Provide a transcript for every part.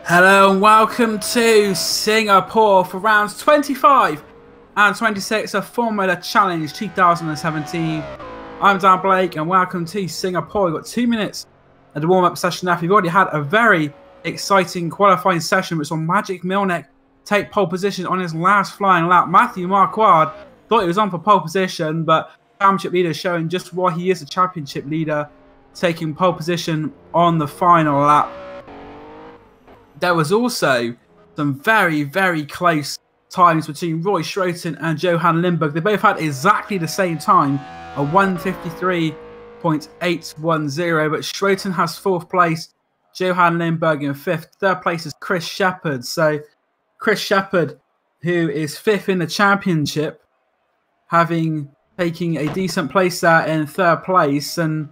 Hello and welcome to Singapore for rounds 25 and 26 of Formula Challenge 2017. I'm Dan Blake and welcome to Singapore. We've got 2 minutes at the warm-up session now. We've already had a very exciting qualifying session which saw Magic Milnek take pole position on his last flying lap. Matthew Marquardt thought he was on for pole position, but championship leader showing just why he is a championship leader, taking pole position on the final lap. There was also some very, very close times between Roy Schroten and Johan Lindberg. They both had exactly the same time, a 1:53.810, but Schroten has 4th place, Johan Lindberg in 5th. 3rd place is Chris Shepherd. So Chris Shepherd, who is 5th in the championship, having taken a decent place there in 3rd place, and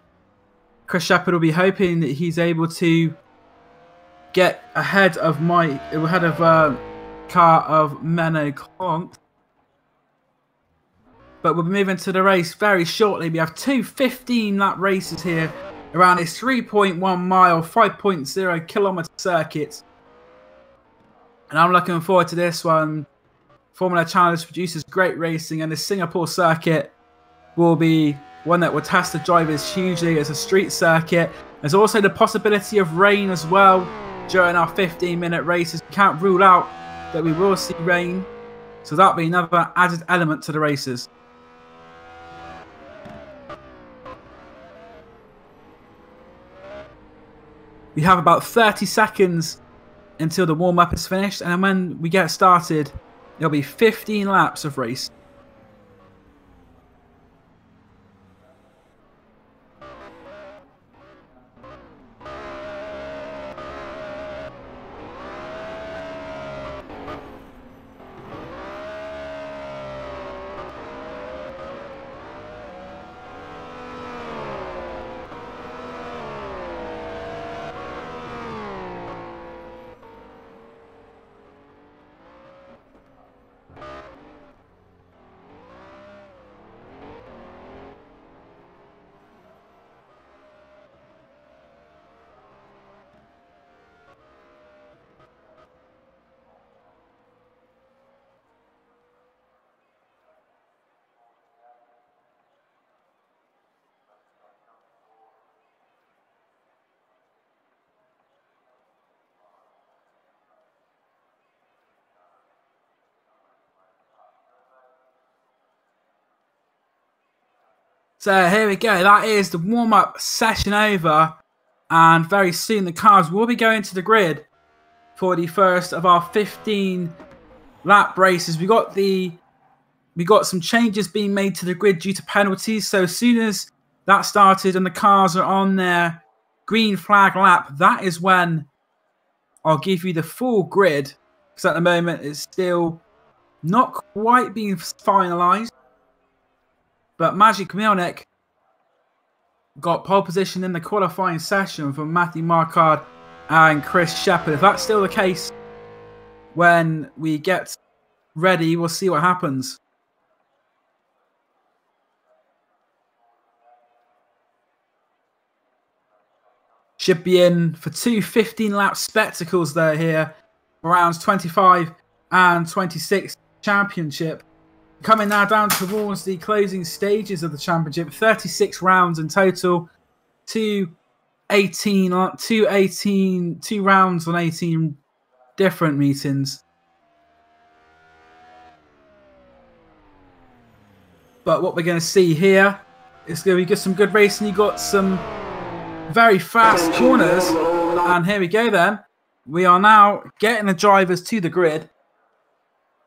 Chris Shepherd will be hoping that he's able to get ahead of car of Menno Clont. But we'll be moving to the race very shortly. We have two 15-lap races here around this 3.1 mile, 5.0 kilometer circuit. And I'm looking forward to this one. Formula Challenge produces great racing, and the Singapore circuit will be one that will test the drivers hugely. It's a street circuit. There's also the possibility of rain as well during our 15-minute races. We can't rule out that we will see rain, so that'll be another added element to the races. We have about 30 seconds until the warm-up is finished, and then when we get started, there'll be 15 laps of race. So here we go, that is the warm-up session over, and very soon the cars will be going to the grid for the first of our 15 lap races. We got some changes being made to the grid due to penalties, so as soon as that started and the cars are on their green flag lap, that is when I'll give you the full grid, because at the moment it's still not quite being finalised. But Magic Milnek got pole position in the qualifying session from Matthew Marquardt and Chris Shepherd. If that's still the case, when we get ready, we'll see what happens. Should be in for two 15-lap spectacles there here, rounds 25 and 26 championship. Coming now down towards the closing stages of the championship, 36 rounds in total, two rounds on 18 different meetings. But what we're going to see here is going to be some good racing. You got some very fast corners, and here we go then. We are now getting the drivers to the grid.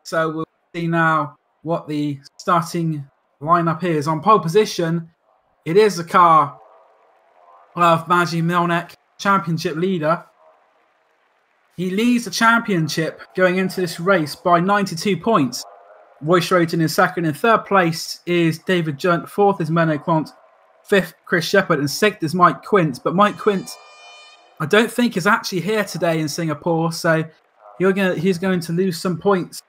So we'll see now what the starting lineup is. On pole position, it is the car of Magic Milnek, championship leader. He leads the championship going into this race by 92 points. Roy Schroten is 2nd. In 3rd place is David Junt. 4th is Menno Clont. 5th, Chris Shepherd. And 6th is Mike Quint. But Mike Quint, I don't think, is actually here today in Singapore, so he's going to lose some points.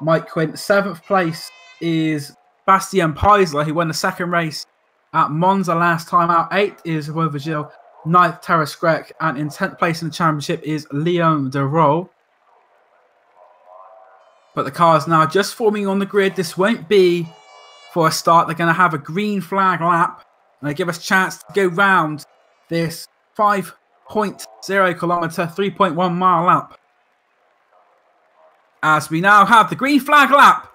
Mike Quint. 7th place is Bastien Peisler, who won the 2nd race at Monza last time out. 8th is Roy Virgil. 9th Terrace Grec, and in 10th place in the championship is Leon de Rol. But the cars now just forming on the grid. This won't be for a start. They're going to have a green flag lap, and they give us a chance to go round this 5.0 kilometre, 3.1 mile lap. As we now have the green flag lap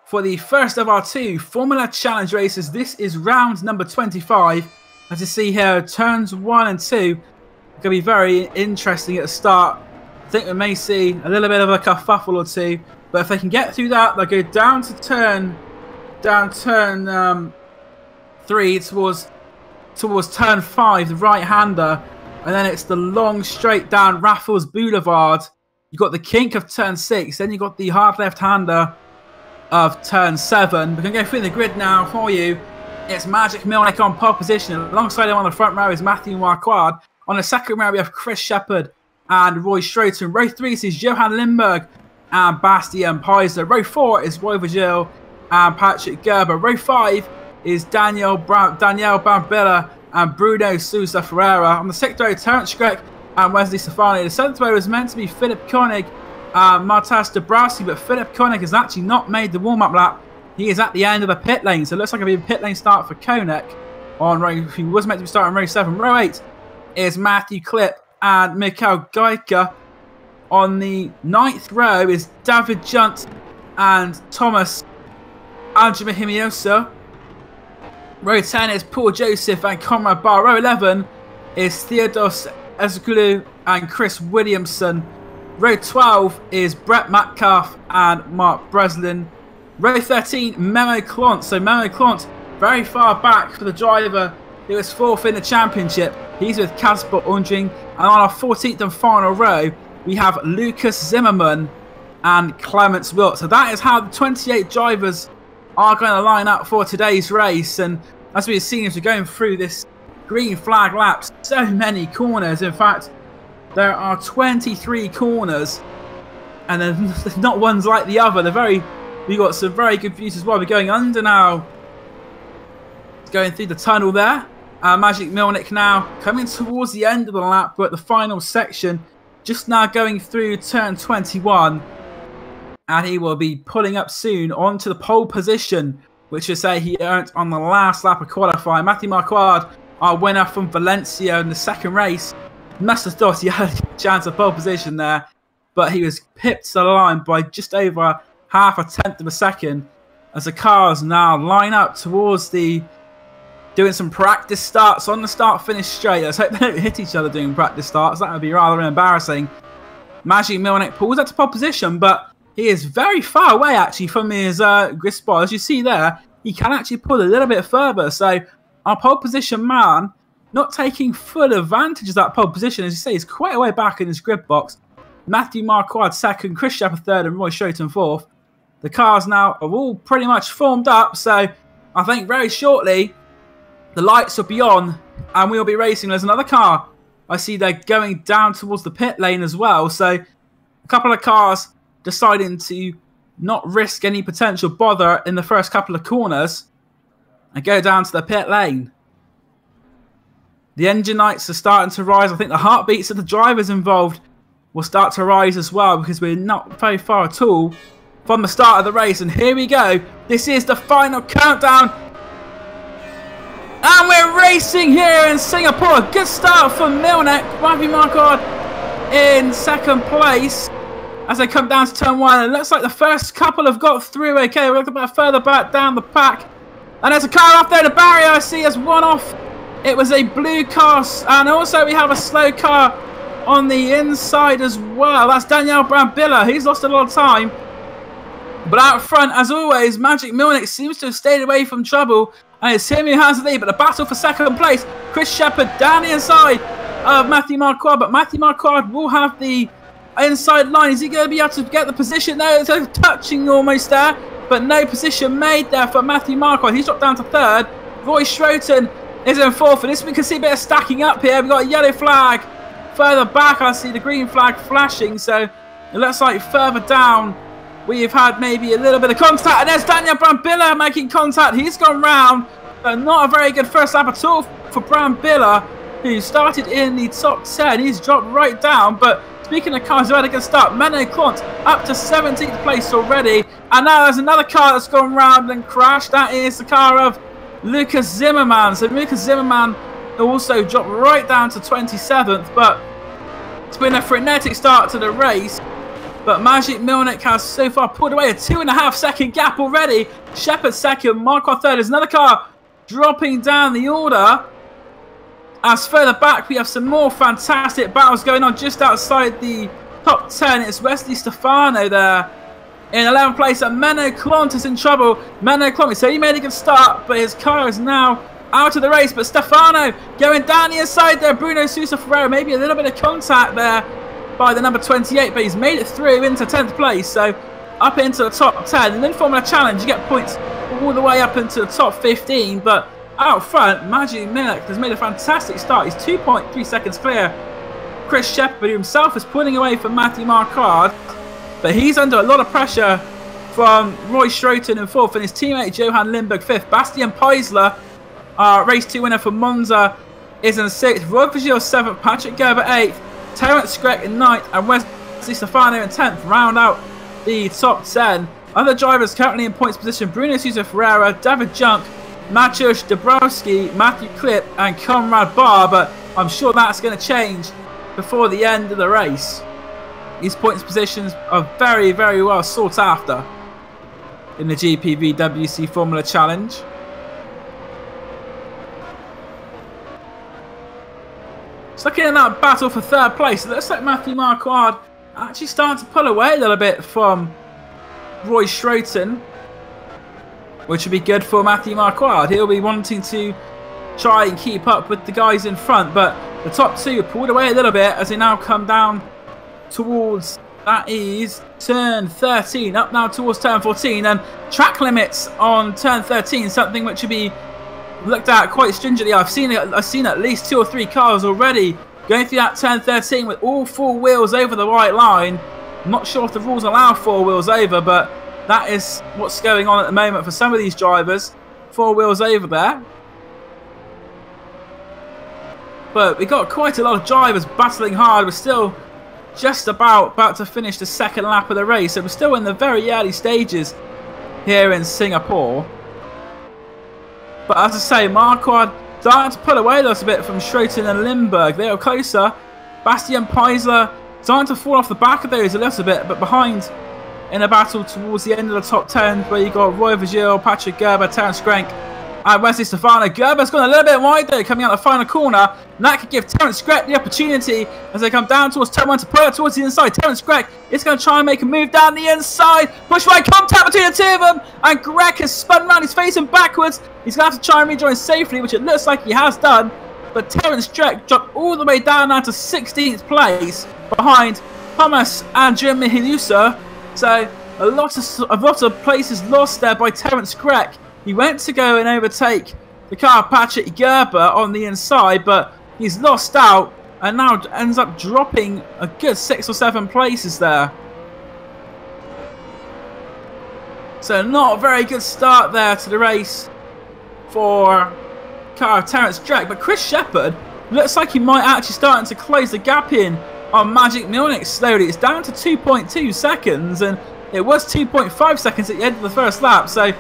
for the first of our 2 Formula Challenge races. This is round number 25. As you see here, turns 1 and 2 are going to be very interesting at the start. I think we may see a little bit of a kerfuffle or two, but if they can get through that, they'll go down to turn 3 towards turn 5, the right-hander, and then it's the long straight down Raffles Boulevard. You've got the kink of turn 6, then you've got the hard left-hander of turn 7. We're going to go through the grid now for you. It's Magic Milnick on pole position. Alongside him on the front row is Matthew Marquardt. On the second row we have Chris Shepherd and Roy Schroeter. Row 3 is Johan Lindberg and Bastien Peiser. Row 4 is Roy Virgil and Patrick Gerber. Row 5 is Danielle Brambilla and Bruno Sousa Ferreira. On the 6th row, Terence Grec and Wesley Stefani. The 7th row is meant to be Philip Koenig and Martas Dabrowski, but Philip Koenig has actually not made the warm-up lap. He is at the end of the pit lane, so it looks like it'll be a pit lane start for Koenig on row. He was meant to be starting row 7. Row 8 is Matthew Klipp and Mikhail Geiger. On the 9th row is David Junt and Thomas Anjimahimiosa. Row 10 is Paul Joseph and Conrad Barr. Row 11 is Theodos Ezekulu and Chris Williamson. Row 12 is Brett Metcalf and Mark Breslin. Row 13, Memo Clont. So Memo Clont, very far back for the driver who was 4th in the championship. He's with Kasper Undring. And on our 14th and final row, we have Lucas Zimmerman and Clements Wilt. So that is how the 28 drivers are going to line up for today's race. And as we've seen as we're going through this green flag laps, so many corners. In fact, there are 23 corners, and they're not ones like the other. We've got some very good views as well. We're going under now. It's going through the tunnel there. Magic Milnick now coming towards the end of the lap. We're at the final section. Just now going through turn 21. And he will be pulling up soon onto the pole position, which is say he earned on the last lap of qualifying. Matthew Marquardt, our winner from Valencia in the second race, must have thought he had a chance of pole position there, but he was pipped to the line by just over half a tenth of a second as the cars now line up towards doing some practice starts on the start-finish straight. Let's hope they don't hit each other doing practice starts. That would be rather embarrassing. Magic Milnick pulls up to pole position, but he is very far away actually from his grid spot. As you see there, he can actually pull a little bit further. So our pole position man not taking full advantage of that pole position. As you say, he's quite a way back in his grid box. Matthew Marquardt second, Chris Shepherd third, and Roy Schroeter fourth. The cars now are all pretty much formed up, so I think very shortly the lights will be on and we'll be racing. There's another car I see they're going down towards the pit lane as well. So a couple of cars deciding to not risk any potential bother in the first couple of corners and go down to the pit lane. The engine lights are starting to rise. I think the heartbeats of the drivers involved will start to rise as well, because we're not very far at all from the start of the race. And here we go. This is the final countdown. And we're racing here in Singapore. Good start for Milnick. Matthew Marquardt in second place as they come down to turn 1. It looks like the first couple have got through okay. We're looking a bit further back down the pack. And there's a car off there. The barrier I see has one off. It was a blue car. And also we have a slow car on the inside as well. That's Danielle Brambilla. He's lost a lot of time. But out front, as always, Magic Milnick seems to have stayed away from trouble. And it's him who has the lead. But the battle for second place, Chris Shepherd down the inside of Matthew Marquardt. But Matthew Marquardt will have the inside line. Is he going to be able to get the position there? It's touching almost there. But no position made there for Matthew Marquardt. He's dropped down to third. Roy Schroeter is in fourth. And this we can see a bit of stacking up here. We've got a yellow flag. Further back, I see the green flag flashing. So it looks like further down, we've had maybe a little bit of contact. And there's Daniel Brambilla making contact. He's gone round. But not a very good first lap at all for Brambilla. who started in the top 10. He's dropped right down, but speaking of cars who had a good start, Mene Clont up to 17th place already. And now there's another car that's gone round and crashed. That is the car of Lucas Zimmerman. So Lucas Zimmerman also dropped right down to 27th, but it's been a frenetic start to the race. But Maciej Milnik has so far pulled away a 2.5 second gap already. Shepard second, Marquardt third. There's another car dropping down the order. As further back, we have some more fantastic battles going on just outside the top 10. It's Wesley Stefano there in 11th place, and Mene Clont is in trouble. Mene Clont, so he made a good start, but his car is now out of the race. But Stefano going down the inside there. Bruno Sousa Ferreira, maybe a little bit of contact there by the number 28, but he's made it through into 10th place, so up into the top 10. And then Formula Challenge, you get points all the way up into the top 15, but out front, Maciej Milnik has made a fantastic start. He's 2.3 seconds clear. Chris Shepard, who himself is pulling away from Matthew Marquardt, but he's under a lot of pressure from Roy Schroten in 4th and his teammate Johan Lindberg 5th. Bastian Peisler, race 2 winner for Monza, is in 6th. Roy Vigil 7th, Patrick Gerber 8th, Terence Grech in 9th, and Wesley Stefano in 10th. Round out the top 10. Other drivers currently in points position: Bruno Sousa Ferreira, David Junk, Mateusz Dabrowski, Matthew Klipp, and Conrad Barr, but I'm sure that's going to change before the end of the race. These points positions are very, very well sought after in the GPVWC Formula Challenge. Just looking at that battle for 3rd place, it looks like Matthew Marquardt actually starting to pull away a little bit from Roy Schroten, which would be good for Matthew Marquardt. He'll be wanting to try and keep up with the guys in front, but the top 2 pulled away a little bit as they now come down towards, that is turn 13, up now towards turn 14, and track limits on turn 13, something which should be looked at quite stringently. I've seen at least 2 or 3 cars already going through that turn 13 with all 4 wheels over the white line. I'm not sure if the rules allow 4 wheels over, but that is what's going on at the moment for some of these drivers. 4 wheels over there. But we got quite a lot of drivers battling hard. We're still just about to finish the 2nd lap of the race, so we're still in the very early stages here in Singapore. But as I say, Marquardt starting to pull away a little bit from Schroten and Lindberg. They are closer. Bastian Peisler starting to fall off the back of those a little bit, but behind in a battle towards the end of the top 10, where you got Roy Vigil, Patrick Gerber, Terence Grech, and Wesley Stefano. Gerber's gone a little bit wide though, coming out the final corner, and that could give Terence Grech the opportunity as they come down towards turn 1 to pull it towards the inside. Terence Grech is going to try and make a move down the inside. Push right contact between the 2 of them, and Grech has spun around. He's facing backwards. He's going to have to try and rejoin safely, which it looks like he has done. But Terence Grech dropped all the way down now to 16th place behind Thomas and Jim Mihilusa. So a lot of places lost there by Terence Grech. He went to go and overtake the car of Patrick Gerber on the inside, but he's lost out and now ends up dropping a good 6 or 7 places there. So not a very good start there to the race for car of Terence Grech, but Chris Shepard looks like he might actually starting to close the gap in on Maciej Milnik slowly. It's down to 2.2 seconds, and it was 2.5 seconds at the end of the 1st lap. So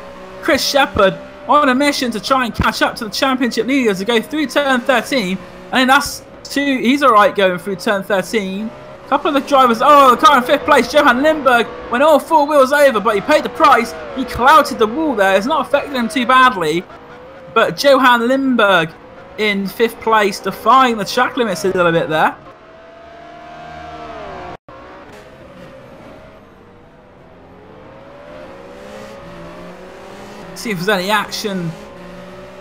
Chris Shepard on a mission to try and catch up to the championship leaders to go through turn 13, and that's 2. He's alright going through turn 13. A couple of the drivers, oh, the car in 5th place, Johan Lindberg, went all 4 wheels over, but he paid the price. He clouted the wall there. It's not affected him too badly, but Johan Lindberg in 5th place, defying the track limits a little bit there. See if there's any action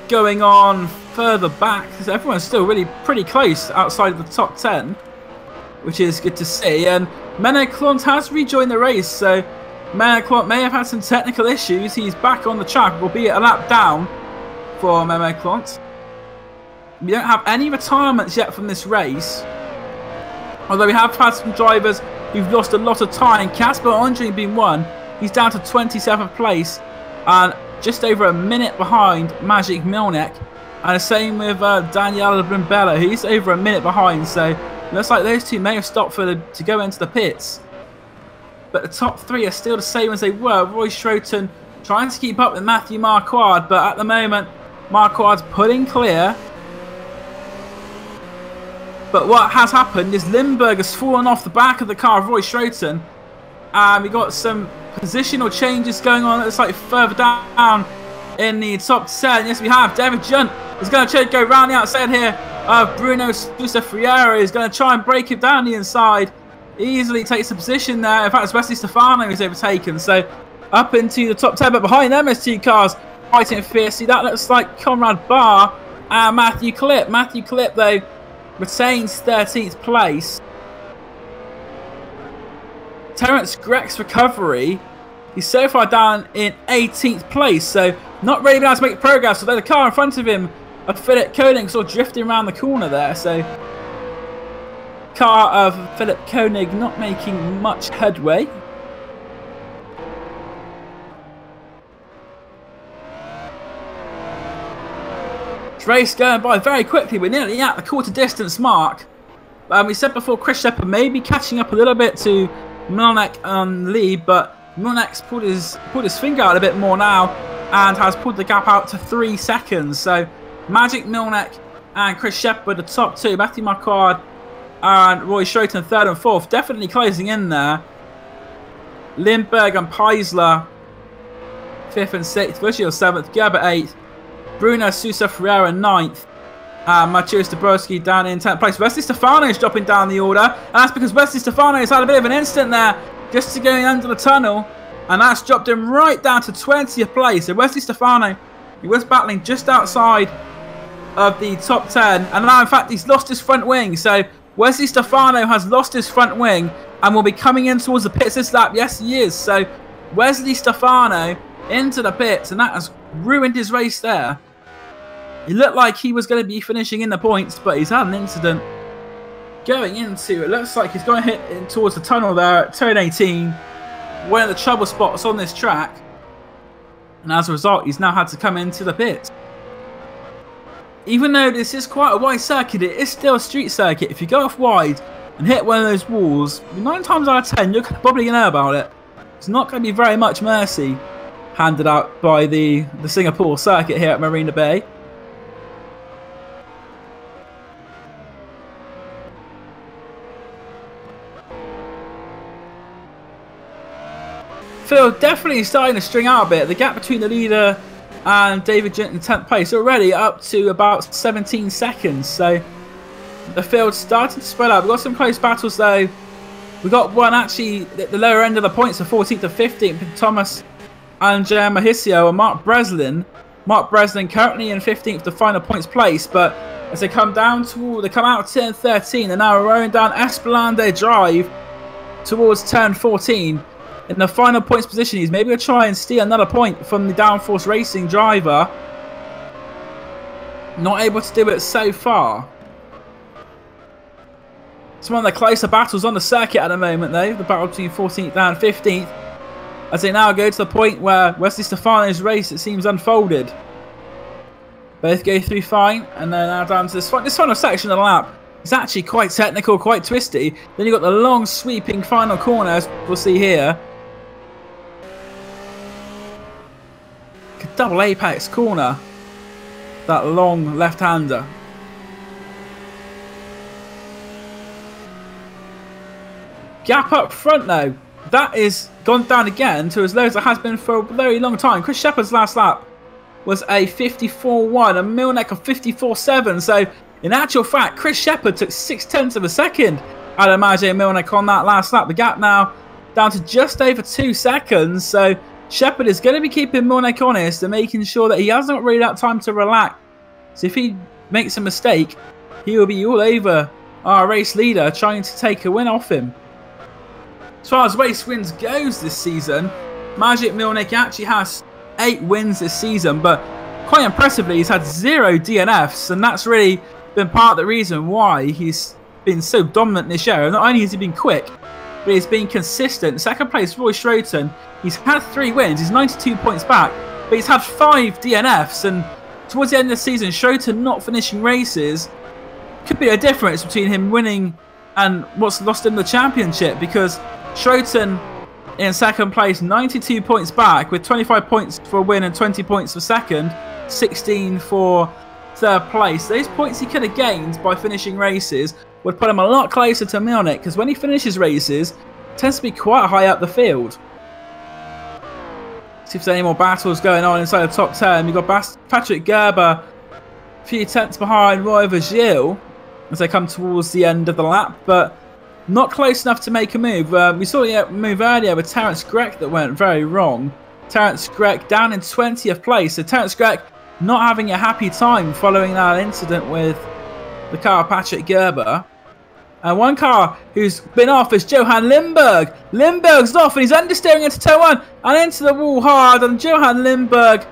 going on further back, because everyone's still really pretty close outside of the top 10, which is good to see. And Mene Clont has rejoined the race, so Mene Clont may have had some technical issues. He's back on the track, albeit a lap down for Mene Clont. We don't have any retirements yet from this race, although we have had some drivers who've lost a lot of time. Casper Andre being one, he's down to 27th place and just over a minute behind Maciej Milnik And the same with Daniele Brimbella. He's over a minute behind, so looks like those two may have stopped to go into the pits. But the top three are still the same as they were. Roy Schroten trying to keep up with Matthew Marquardt, but at the moment, Marquardt's pulling clear. But what has happened is Lindbergh has fallen off the back of the car of Roy Schroten. And we got some positional changes going on. It's like further down in the top 10. Yes, we have. David Junt is going to try to go round the outside here. Bruno Sousa Freire is going to try and break him down the inside. Easily takes a position there. In fact, it's Wesley Stefano who's overtaken. So up into the top 10. But behind them is two cars fighting fiercely. That looks like Conrad Barr and Matthew Klipp. Matthew Klipp, though, retains 13th place. Terence Greck's recovery, he's so far down in 18th place, so not really been able to make progress. Although the car in front of him, Philip Koenig, sort of drifting around the corner there. So car of Philip Koenig not making much headway. Race going by very quickly. We're nearly at the quarter distance mark. We said before Chris Shepherd may be catching up a little bit to Milnek and Lee, but Milnek's pulled his finger out a bit more now and has pulled the gap out to 3 seconds. So Magic, Milnek and Chris Shepherd, the top two. Matthew Marquardt and Roy Schroten, third and fourth. Definitely closing in there. Lindbergh and Peisler, 5th and 6th. Vishil 7th. Gerber 8th. Bruno Sousa Ferreira 9th. Matthias Dabrowski down in 10th place. Wesley Stefano is dropping down the order. And that's because Wesley Stefano has had a bit of an instant there just to going under the tunnel. And that's dropped him right down to 20th place. So Wesley Stefano, he was battling just outside of the top 10. And now, in fact, he's lost his front wing. So Wesley Stefano has lost his front wing and will be coming in towards the pits this lap. Yes, he is. So Wesley Stefano into the pits. And that has ruined his race there. He looked like he was going to be finishing in the points, but he's had an incident going into, it looks like he's going to hit in towards the tunnel there at turn 18, one of the trouble spots on this track. And as a result, he's now had to come into the pits. Even though this is quite a wide circuit, it is still a street circuit. If you go off wide and hit one of those walls, 9 times out of 10, you're probably going to know about it. It's not going to be very much mercy handed out by the Singapore circuit here at Marina Bay. Phil definitely starting to string out a bit. The gap between the leader and David Junt in 10th place already up to about 17 seconds. So the field's starting to spread out. We've got some close battles though. We've got one actually at the lower end of the points, the 14th and 15th, with Thomas and Mahisio and Mark Breslin. Mark Breslin currently in 15th, the final points place, but as they come down they come out of turn 13, they're now rowing down Esplanade Drive towards turn 14. In the final points position, he's maybe going to try and steal another point from the Downforce Racing driver. Not able to do it so far. It's one of the closer battles on the circuit at the moment, though. The battle between 14th and 15th. As they now go to the point where Wesley Stefano's race, it seems, unfolded. Both go through fine, and then now down to this final section of the lap. It's actually quite technical, quite twisty. Then you've got the long sweeping final corner, as we'll see here. Double apex corner. That long left-hander. Gap up front though. That is gone down again to as low as it has been for a very long time. Chris Shepherd's last lap was a 54.1, and Milnek of 54.7. So in actual fact, Chris Shepherd took 0.6 of a second out of Maciej Milnek on that last lap. The gap now down to just over 2 seconds. So Shepherd is going to be keeping Milnek honest and making sure that he hasn't really that time to relax. So if he makes a mistake, he will be all over our race leader trying to take a win off him. As far as race wins goes this season, Maciej Milnek actually has 8 wins this season, but quite impressively he's had 0 DNFs, and that's really been part of the reason why he's been so dominant this year. Not only has he been quick, but he's been consistent. Second place, Roy Schroten. He's had 3 wins. He's 92 points back, but he's had 5 DNFs, and towards the end of the season, Schroeter not finishing races could be a difference between him winning and what's lost him the championship, because Schroeter in second place, 92 points back with 25 points for a win and 20 points for second, 16 for third place. Those points he could have gained by finishing races would put him a lot closer to Milnik, because when he finishes races, it tends to be quite high up the field. See if there's any more battles going on inside the top 10. You've got Patrick Gerber a few tenths behind Roy Virgil as they come towards the end of the lap, but not close enough to make a move. We saw a move earlier with Terence Grech that went very wrong. Terence Grech down in 20th place. So Terence Grech not having a happy time following that incident with the car of Patrick Gerber. And one car who's been off is Johan Lindberg. Lindberg's off and he's understeering into turn 1 and into the wall hard. And Johan Lindberg,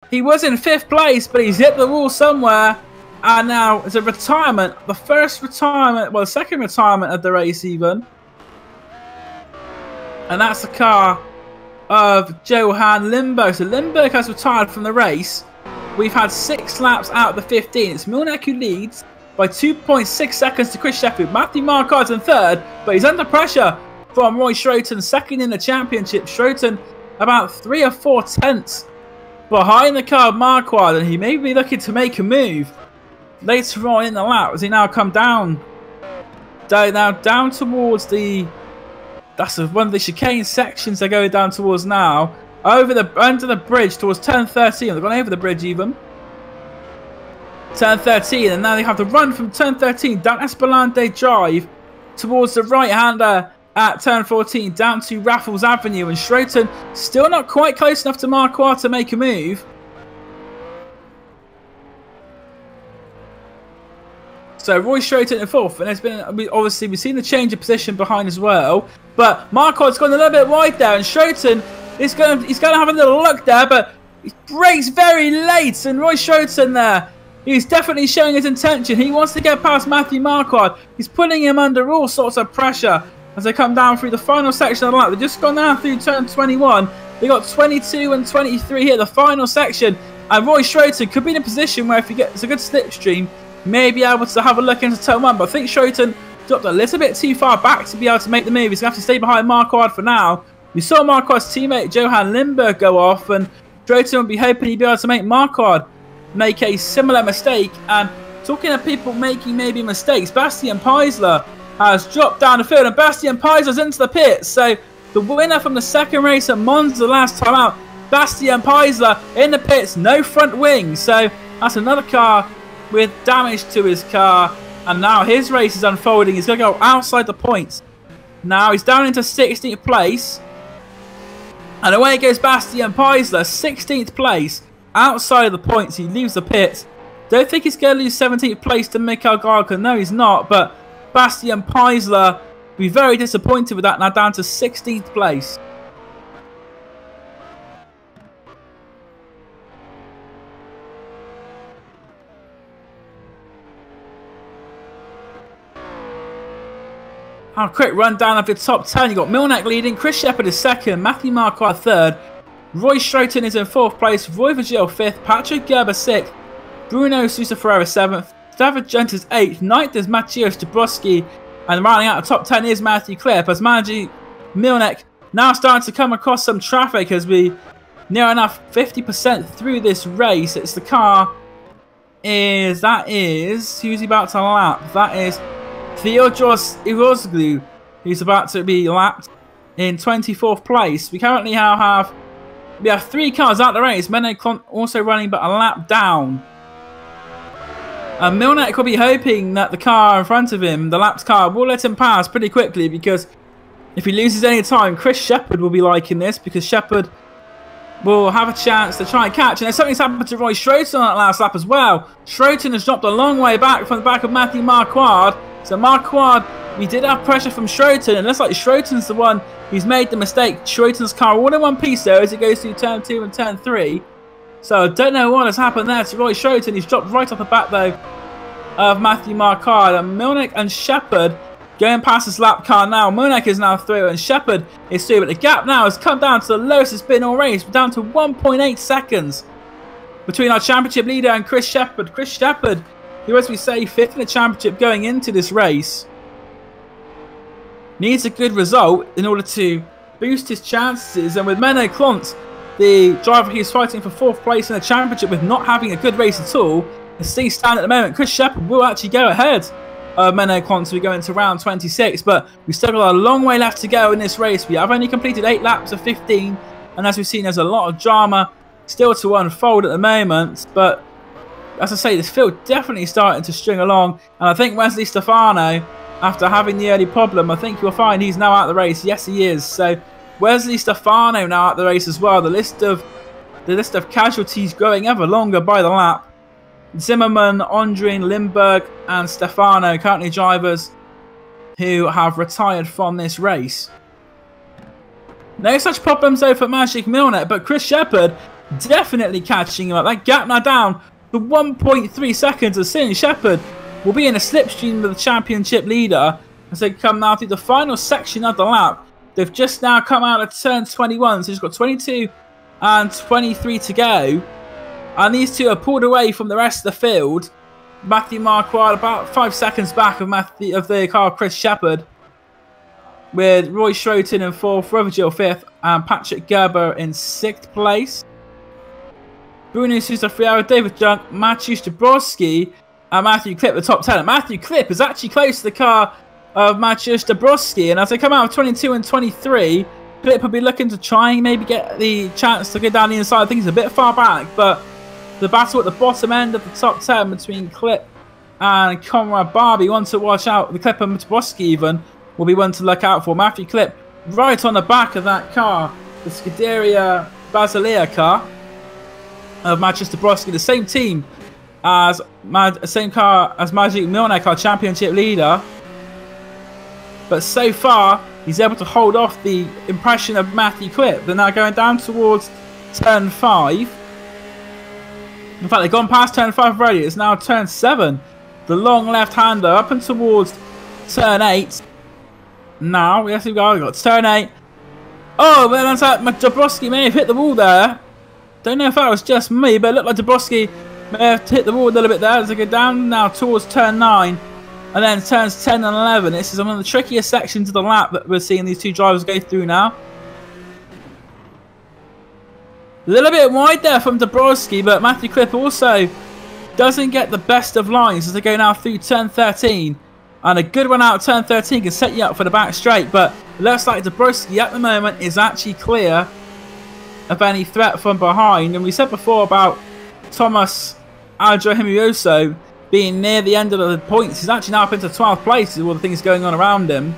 he was in 5th place, but he's hit the wall somewhere. And now it's a retirement, the first retirement, well, the second retirement of the race even. And that's the car of Johan Lindberg. So Lindberg has retired from the race. We've had 6 laps out of the 15. It's Milnik who leads by 2.6 seconds to Chris Shepard. Matthew Marquardt's in third, but he's under pressure from Roy Schroeter, second in the championship. Schroeter about 3 or 4 tenths behind the car of Marquardt, and he may be looking to make a move later on in the lap as he now come down towards the, that's one of the chicane sections they're going down towards now, under the bridge towards turn 13. They've gone over the bridge even. Turn 13, and now they have to run from turn 13 down Esplanade Drive towards the right-hander at turn 14 down to Raffles Avenue, and Schroeter still not quite close enough to Marquardt to make a move. So Roy Schroeter in 4th, and there's been, obviously we've seen the change of position behind as well, but Marquardt's gone a little bit wide there, and Schroeter is going to have a little look there, but he brakes very late, and Roy Schroeter there, he's definitely showing his intention. He wants to get past Matthew Marquardt. He's putting him under all sorts of pressure as they come down through the final section of the lap. They've just gone down through turn 21. They got 22 and 23 here, the final section, and Roy Schroeter could be in a position where if he gets a good slipstream, may be able to have a look into turn 1, but I think Schroeter dropped a little bit too far back to be able to make the move. He's going to have to stay behind Marquardt for now. We saw Marquardt's teammate Johan Lindberg go off, and Schroeter would be hoping he'd be able to make Marquardt make a similar mistake. And talking of people making maybe mistakes, Bastian Peisler has dropped down the field, and Bastian Peisler's into the pits. So the winner from the second race at Monza last time out, Bastian Peisler in the pits, no front wing. So that's another car with damage to his car, and now his race is unfolding. He's going to go outside the points. Now he's down into 16th place, and away goes Bastian Peisler, 16th place, outside of the points. He leaves the pits. Don't think he's going to lose 17th place to Mikael Garka. No, he's not, but Bastian Peisler will be very disappointed with that, now down to 16th place. A quick rundown of the top 10. You've got Milnik leading, Chris Shepard is second, Matthew Marquardt third, Roy Schroeter is in 4th place, Roy Virgil 5th, Patrick Gerber 6th, Bruno Sousa Ferreira 7th, David Jones is 8th, 9th is Matthias Dabrowski, and rounding out the top 10 is Matthew Cliff, as manager Milnik now starting to come across some traffic as we near enough 50% through this race. It's the car who's he about to lap? That is Theodoros Irozoglu, who's about to be lapped in 24th place. We currently have 3 cars out the race. Milnik also running but a lap down. And Milnik will be hoping that the car in front of him, the lapped car, will let him pass pretty quickly, because if he loses any time, Chris Shepard will be liking this, because Shepard will have a chance to try and catch. And something's happened to Roy Schroeter on that last lap as well. Schroeter has dropped a long way back from the back of Matthew Marquardt. So Marquardt, we did have pressure from Schroeter, and it looks like Schroeter's the one who's made the mistake. Schroeter's car all in one piece though as it goes through turn 2 and turn 3. So I don't know what has happened there to Roy Schroeter. He's dropped right off the back though of Matthew Marquardt. And Milnik and Shepard going past this lap car now. Milnik is now through and Shepard is through, but the gap now has come down to the lowest it's been all race. We're down to 1.8 seconds between our championship leader and Chris Shepherd. Chris Shepherd, who, as we say, 5th in the championship going into this race, needs a good result in order to boost his chances. And with Menno Clont, the driver who's fighting for 4th place in the championship with not having a good race at all, as things stand at the moment, Chris Shepherd will actually go ahead of Menno Clont as we go into round 26. But we've still got a long way left to go in this race. We have only completed 8 laps of 15. And as we've seen, there's a lot of drama still to unfold at the moment. But as I say, this field definitely starting to string along. And I think Wesley Stefano, after having the early problem, I think you'll find he's now out of the race. Yes, he is. So Wesley Stefano now out of the race as well. The list of casualties growing ever longer by the lap. Zimmerman, Ondrin, Lindberg and Stefano currently drivers who have retired from this race. No such problems though for Magic Milnet, but Chris Shepherd definitely catching him up. That gap now down to 1.3 seconds, as soon Shepherd will be in a slipstream with the championship leader as they come now through the final section of the lap. They've just now come out of turn 21, so he's got 22 and 23 to go. And these two are pulled away from the rest of the field. Matthew Marquardt about 5 seconds back of the car of Chris Shepherd, with Roy Schroten in 4th, Rovagil 5th, and Patrick Gerber in 6th place. Bruno Sousa Friara, David Junk, Matthew Dabrowski, and Matthew Klipp, the top 10. Matthew Klipp is actually close to the car of Matthew Dabrowski, and as they come out of 22 and 23, Klipp will be looking to try and maybe get the chance to go down the inside. I think he's a bit far back, but the battle at the bottom end of the top 10 between Klipp and Conrad Barbie, one to watch out. The Klipp and Dabrowski even will be one to look out for. Matthew Klipp right on the back of that car, the Scuderia Basilea car of Manchester Dabrowski, the same team as same car as Magic Milnek, our championship leader. But so far, he's able to hold off the impression of Matthew Klipp. They're now going down towards turn 5. In fact, they've gone past turn 5 already. It's now turn 7. The long left-hander up and towards turn 8. Now, yes, we've got turn 8. Oh, but that's like Dabrowski may have hit the wall there. Don't know if that was just me, but it looked like Dabrowski may have hit the wall a little bit there as they go down now towards turn 9. And then turns 10 and 11. This is one of the trickiest sections of the lap that we're seeing these two drivers go through now. A little bit wide there from Dabrowski, but Matthew Klipp also doesn't get the best of lines as they go now through turn 13. And a good one out of turn 13 can set you up for the back straight, but it looks like Dabrowski at the moment is actually clear of any threat from behind. And we said before about Thomas Aljohimioso being near the end of the points. He's actually now up into 12th place with all the things going on around him.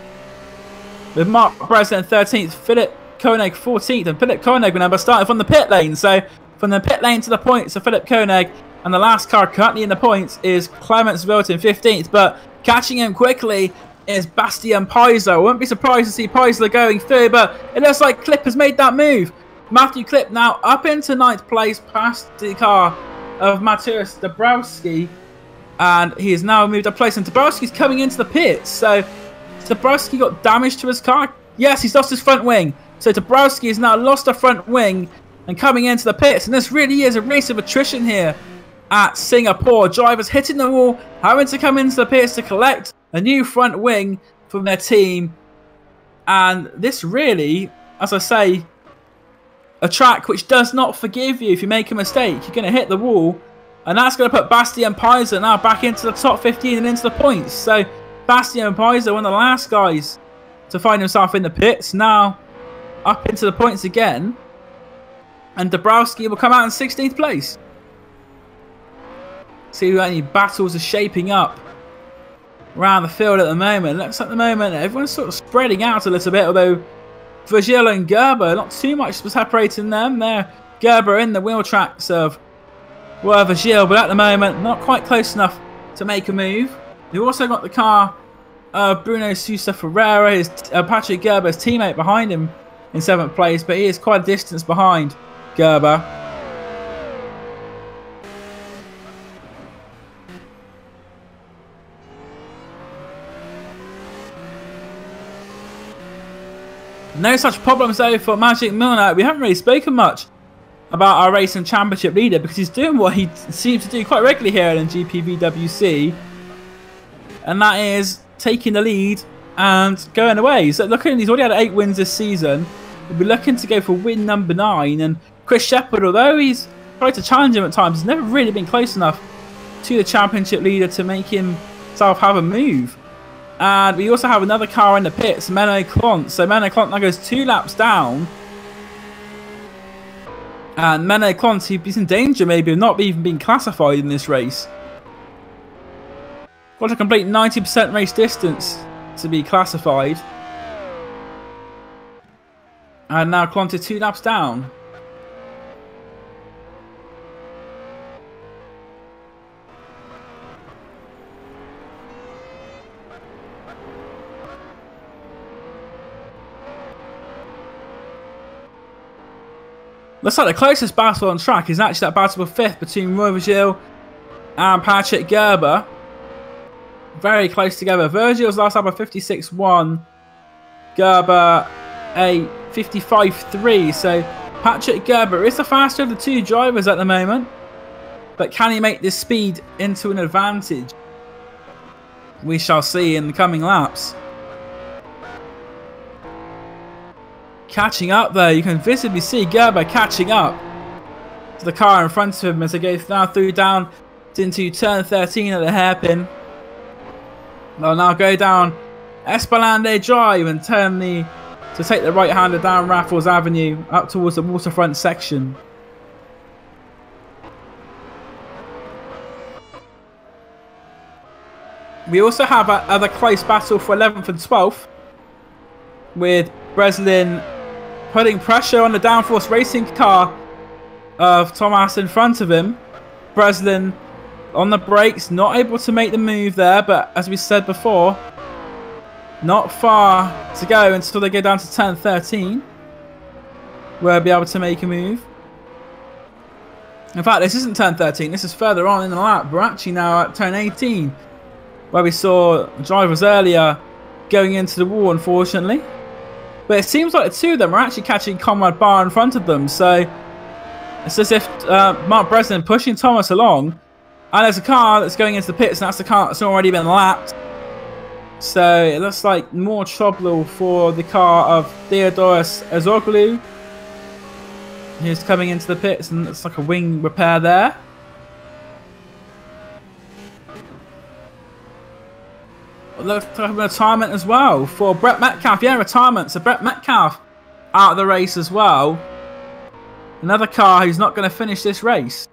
With Mark Breslin 13th, Philip Koenig 14th, and Philip Koenig, remember, started from the pit lane. So from the pit lane to the points of Philip Koenig, and the last car currently in the points is Clements Wilton 15th. But catching him quickly is Bastian Peiser. I wouldn't be surprised to see Peiser going through, but it looks like Klipp has made that move. Matthew Klipp now up into 9th place past the car of Matthias Dabrowski, and he has now moved a place, and Dabrowski's coming into the pits. So Dabrowski got damage to his car. Yes, he's lost his front wing. So Dabrowski has now lost a front wing and coming into the pits. And this really is a race of attrition here at Singapore. Drivers hitting the wall, having to come into the pits to collect a new front wing from their team. And this really, as I say, a track which does not forgive you if you make a mistake. You're going to hit the wall. And that's going to put Bastian Peiser now back into the top 15 and into the points. So Bastian Peiser, one of the last guys to find himself in the pits, now up into the points again. And Dabrowski will come out in 16th place. See who any battles are shaping up around the field at the moment. Looks like at the moment everyone's sort of spreading out a little bit, although Virgil and Gerber, not too much was separating them. There, Gerber in the wheel tracks of Virgil, but at the moment not quite close enough to make a move. We've also got the car of Bruno Sousa Ferreira, his Patrick Gerber's teammate, behind him in 7th place, but he is quite a distance behind Gerber. No such problems though for Magic Milner. We haven't really spoken much about our racing championship leader, because he's doing what he seems to do quite regularly here in GPVWC, and that is taking the lead and going away. So looking, he's already had 8 wins this season. He'll be looking to go for win number 9. And Chris Shepherd, although he's tried to challenge him at times, has never really been close enough to the championship leader to make himself have a move. And we also have another car in the pits, Menno Clont. So Menno Clont now goes 2 laps down. And Menno Clont, he's in danger maybe of not even being classified in this race. Got to complete 90% race distance to be classified. And now Clont is 2 laps down. Looks like the closest battle on track is actually that battle for 5th between Roy Virgil and Patrick Gerber. Very close together. Virgil's last lap a 56.1. Gerber a 55.3. So Patrick Gerber is the faster of the 2 drivers at the moment. But can he make this speed into an advantage? We shall see in the coming laps. Catching up there, you can visibly see Gerber catching up to the car in front of him as they go now through down into turn 13 at the hairpin. They'll now go down Esplanade Drive and turn to take the right-hander down Raffles Avenue up towards the waterfront section. We also have another close battle for 11th and 12th, with Breslin putting pressure on the downforce racing car of Thomas in front of him. Breslin on the brakes, not able to make the move there, but as we said before, not far to go until they go down to turn 13, where they'll be able to make a move. In fact, this isn't turn 13, this is further on in the lap. We're actually now at turn 18, where we saw drivers earlier going into the wall, unfortunately. But it seems like the 2 of them are actually catching Conrad Barr in front of them. So it's as if Mark Breslin pushing Thomas along. And there's a car that's going into the pits, and that's the car that's already been lapped. So it looks like more trouble for the car of Theodoros Ezoglu, who's coming into the pits, and it's like a wing repair there. Looks like a retirement as well for Brett Metcalf. Yeah, retirement. So Brett Metcalf out of the race as well. Another car who's not going to finish this race.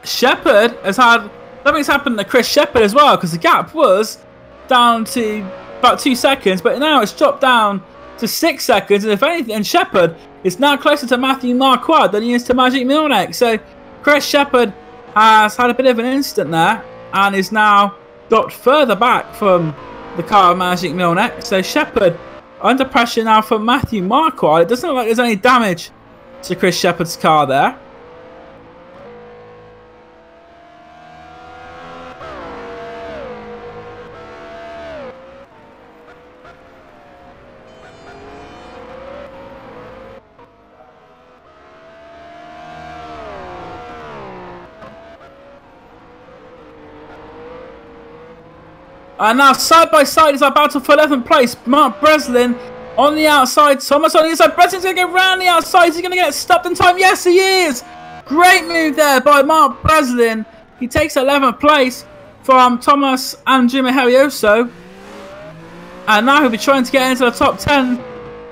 Shepherd has had... Something's happened to Chris Shepherd as well, because the gap was down to about 2 seconds, but now it's dropped down to 6 seconds. And if anything, Shepherd is now closer to Matthew Marquardt than he is to Magic Milnek. So Chris Shepherd has had a bit of an instant there, and is now dropped further back from the car of Magic Milnek. So Shepherd under pressure now from Matthew Marquardt. It doesn't look like there's any damage to Chris Shepherd's car there. And now side by side is our battle for 11th place. Mark Breslin on the outside. Thomas on the inside. Breslin's going to go round the outside. Is he going to get stopped in time? Yes, he is. Great move there by Mark Breslin. He takes 11th place from Thomas and Jimmy Harrioso. And now he'll be trying to get into the top 10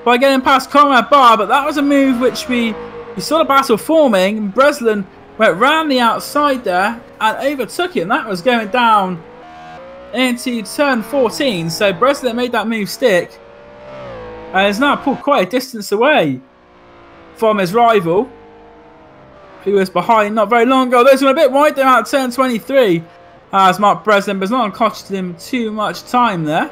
by getting past Conrad Barr. But that was a move which we saw the battle forming. Breslin went round the outside there and overtook it. And that was going down into turn 14, so Breslin made that move stick and is now pulled quite a distance away from his rival, who was behind not very long ago. Those were a bit wide there out turn 23 as Mark Breslin, but it's not costed him too much time there.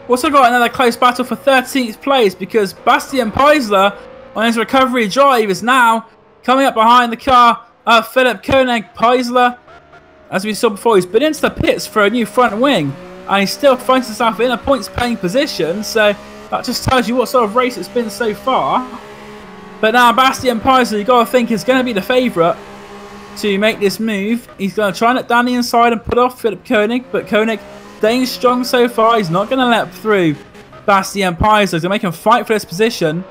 Also got another close battle for 13th place, because Bastian Peisler on his recovery drive is now coming up behind the car of Philip Koenig. Paisler, as we saw before, he's been into the pits for a new front wing, and he still finds himself in a points-paying position, so that just tells you what sort of race it's been so far. But now Bastian Paisler, you've got to think, is going to be the favourite to make this move. He's going to try and let down the inside and put off Philip Koenig, but Koenig staying strong so far. He's not going to let through Bastian Paisler. He's going to make him fight for this position.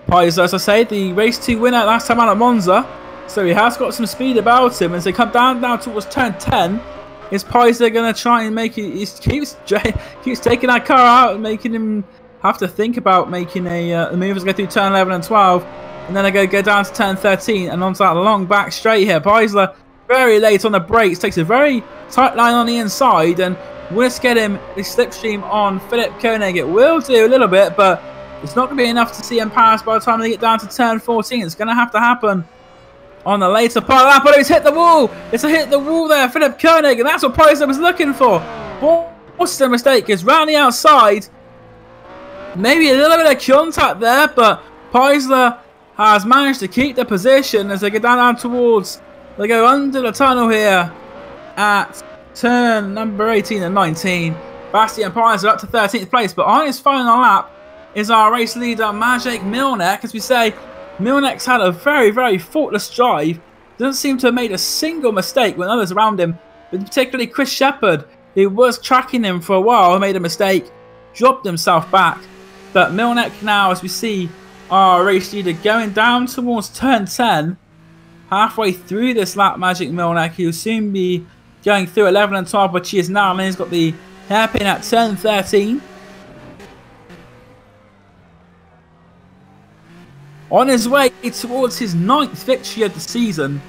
Paisler, as I say, the race 2 winner last time out at Monza, so he has got some speed about him. As they come down now towards turn 10, is Paisler going to try and make it? He keeps taking that car out and making him have to think about making a move as they go through turn 11 and 12, and then they go down to turn 13 and onto that long back straight here. Paisler very late on the brakes, takes a very tight line on the inside, and will just get him the slipstream on Philip Koenig. It will do a little bit, but it's not going to be enough to see him pass by the time they get down to turn 14. It's going to have to happen on the later part of that, but it's hit the wall. It's a hit the wall there, Philip Koenig, and that's what Paisler was looking for. What's the mistake? Is round the outside. Maybe a little bit of contact there, but Paisler has managed to keep the position as they go down towards, they go under the tunnel here at turn number 18 and 19. Bastian Paisler up to 13th place, but on his final lap is our race leader Maciej Milnek. As we say, Milnek's had a very, very faultless drive. Doesn't seem to have made a single mistake when others around him, but particularly Chris Shepherd, who was tracking him for a while, made a mistake, dropped himself back. But Milnek now, as we see, our race leader going down towards turn 10. Halfway through this lap, Maciej Milnek, he'll soon be going through 11 and 12, which he is now, and then he's got the hairpin at turn 13. On his way towards his 9th victory of the season.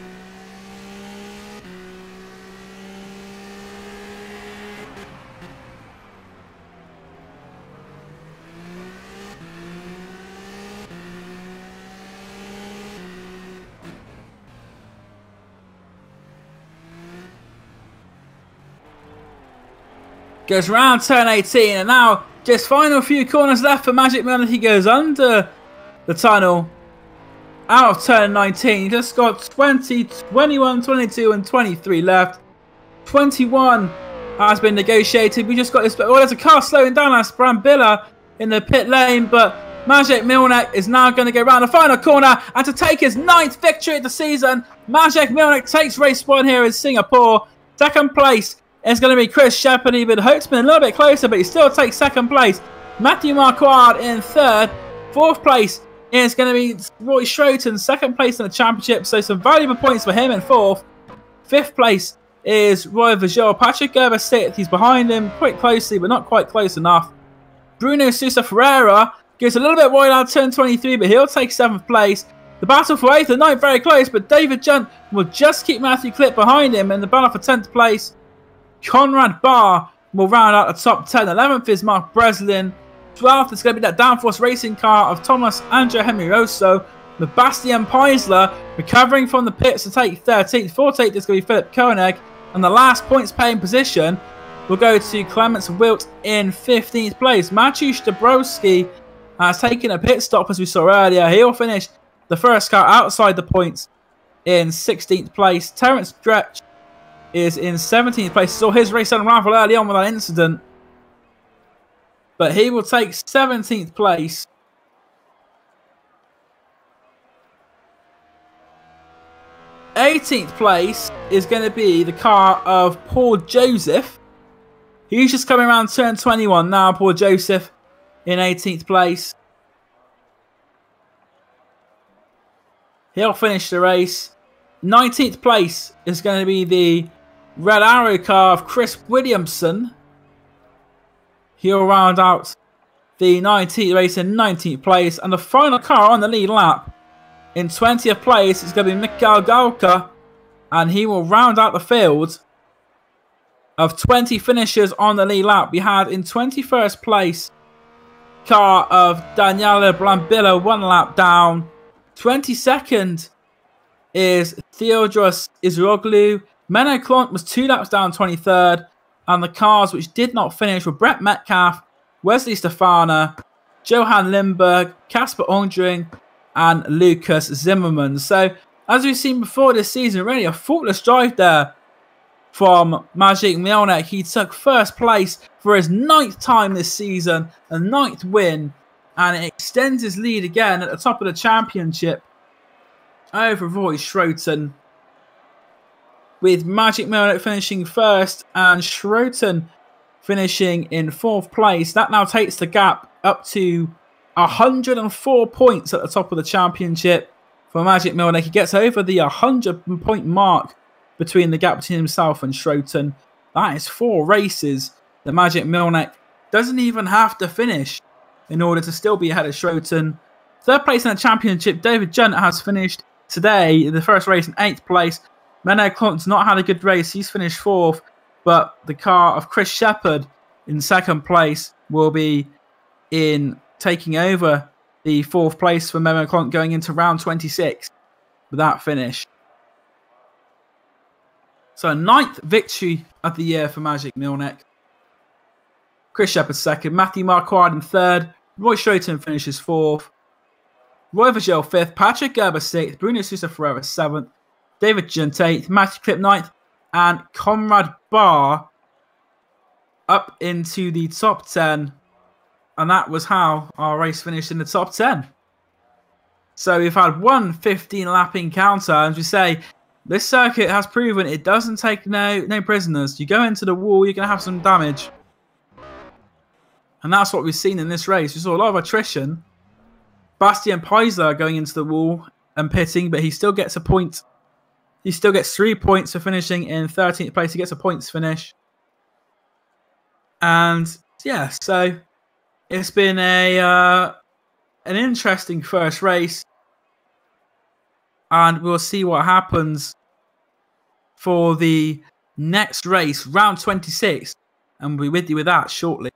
Goes round turn 18, and now just final few corners left for Maciej Milnek. He goes under the tunnel out of turn 19. He just got 20, 21, 22 and 23 left. 21 has been negotiated. We just got this. Oh, there's a car slowing down. That's Brambilla in the pit lane, but Maciej Milnek is now going to go round the final corner and to take his 9th victory of the season. Maciej Milnek takes race 1 here in Singapore. Second place is going to be Chris Shepherd. He would hope to be a little bit closer, but he still takes 2nd place. Matthew Marquardt in 3rd. 4th place is going to be Roy Schroten, 2nd place in the championship, so some valuable points for him in 4th. 5th place is Roy Vajol. Patrick Gerber 6th. He's behind him quite closely, but not quite close enough. Bruno Sousa Ferreira goes a little bit wide out turn 23, but he'll take 7th place. The battle for 8th and 9th very close, but David Junt will just keep Matthew Clip behind him in the battle for 10th place. Conrad Barr will round out the top 10. 11th is Mark Breslin. 12th is going to be that downforce racing car of Thomas Andrea Hemiroso. With Bastian Paisler recovering from the pits to take 13th. 14th is going to be Philip Koenig. And the last points paying position will go to Clemens Wilt in 15th place. Maciej Dabrowski has taken a pit stop as we saw earlier. He'll finish the first car outside the points in 16th place. Terence Dretch is in 17th place. Saw his race unravel early on with that incident, but he will take 17th place. '18th place is going to be the car of Paul Joseph. He's just coming around turn 21 now. Paul Joseph in 18th place. He'll finish the race. 19th place is going to be the Red Arrow car of Chris Williamson. He'll round out the 19th race in 19th place. And the final car on the lead lap in 20th place is going to be Mikael Galka. And he will round out the field of 20 finishers on the lead lap. We had in 21st place car of Daniela Brambilla, 1 lap down. 22nd is Theodros Izroglu. Menno Klont was 2 laps down, 23rd. And the cars which did not finish were Brett Metcalf Wesley Stefana, Johan Lindberg, Casper Ondring, and Lucas Zimmermann. So, as we've seen before this season, really a faultless drive there from Maciej Mielnik. He took first place for his 9th time this season, a 9th win, and it extends his lead again at the top of the championship over Roy Schroten, with Maciej Mielnik finishing first and Schroten finishing in 4th place. That now takes the gap up to 104 points at the top of the championship for Maciej Mielnik. He gets over the 100-point mark between the gap between himself and Schroten. That is 4 races that Maciej Mielnik doesn't even have to finish in order to still be ahead of Schroten. 3rd place in the championship, David Junt has finished today in the first race in 8th place. Menno Klont's not had a good race. He's finished 4th, but the car of Chris Shepherd in 2nd place will be in taking over the 4th place for Menno Klont going into round 26 with that finish. So 9th victory of the year for Maciej Mielnik. Chris Shepherd 2nd, Matthew Marquardt in 3rd, Roy Schroten finishes 4th, Roy Vigil 5th, Patrick Gerber 6th, Bruno Sousa Ferreira 7th, David Junt 8th, Matthew Klipp 9th, and Conrad Barr up into the top 10. And that was how our race finished in the top 10. So we've had one 15-lap encounter. As we say, this circuit has proven it doesn't take no prisoners. You go into the wall, you're going to have some damage. And that's what we've seen in this race. We saw a lot of attrition. Bastian Peisler going into the wall and pitting, but he still gets a point. He still gets 3 points for finishing in 13th place. He gets a points finish. And yeah, so it's been an interesting first race. And we'll see what happens for the next race, round 26. And we'll be with you with that shortly.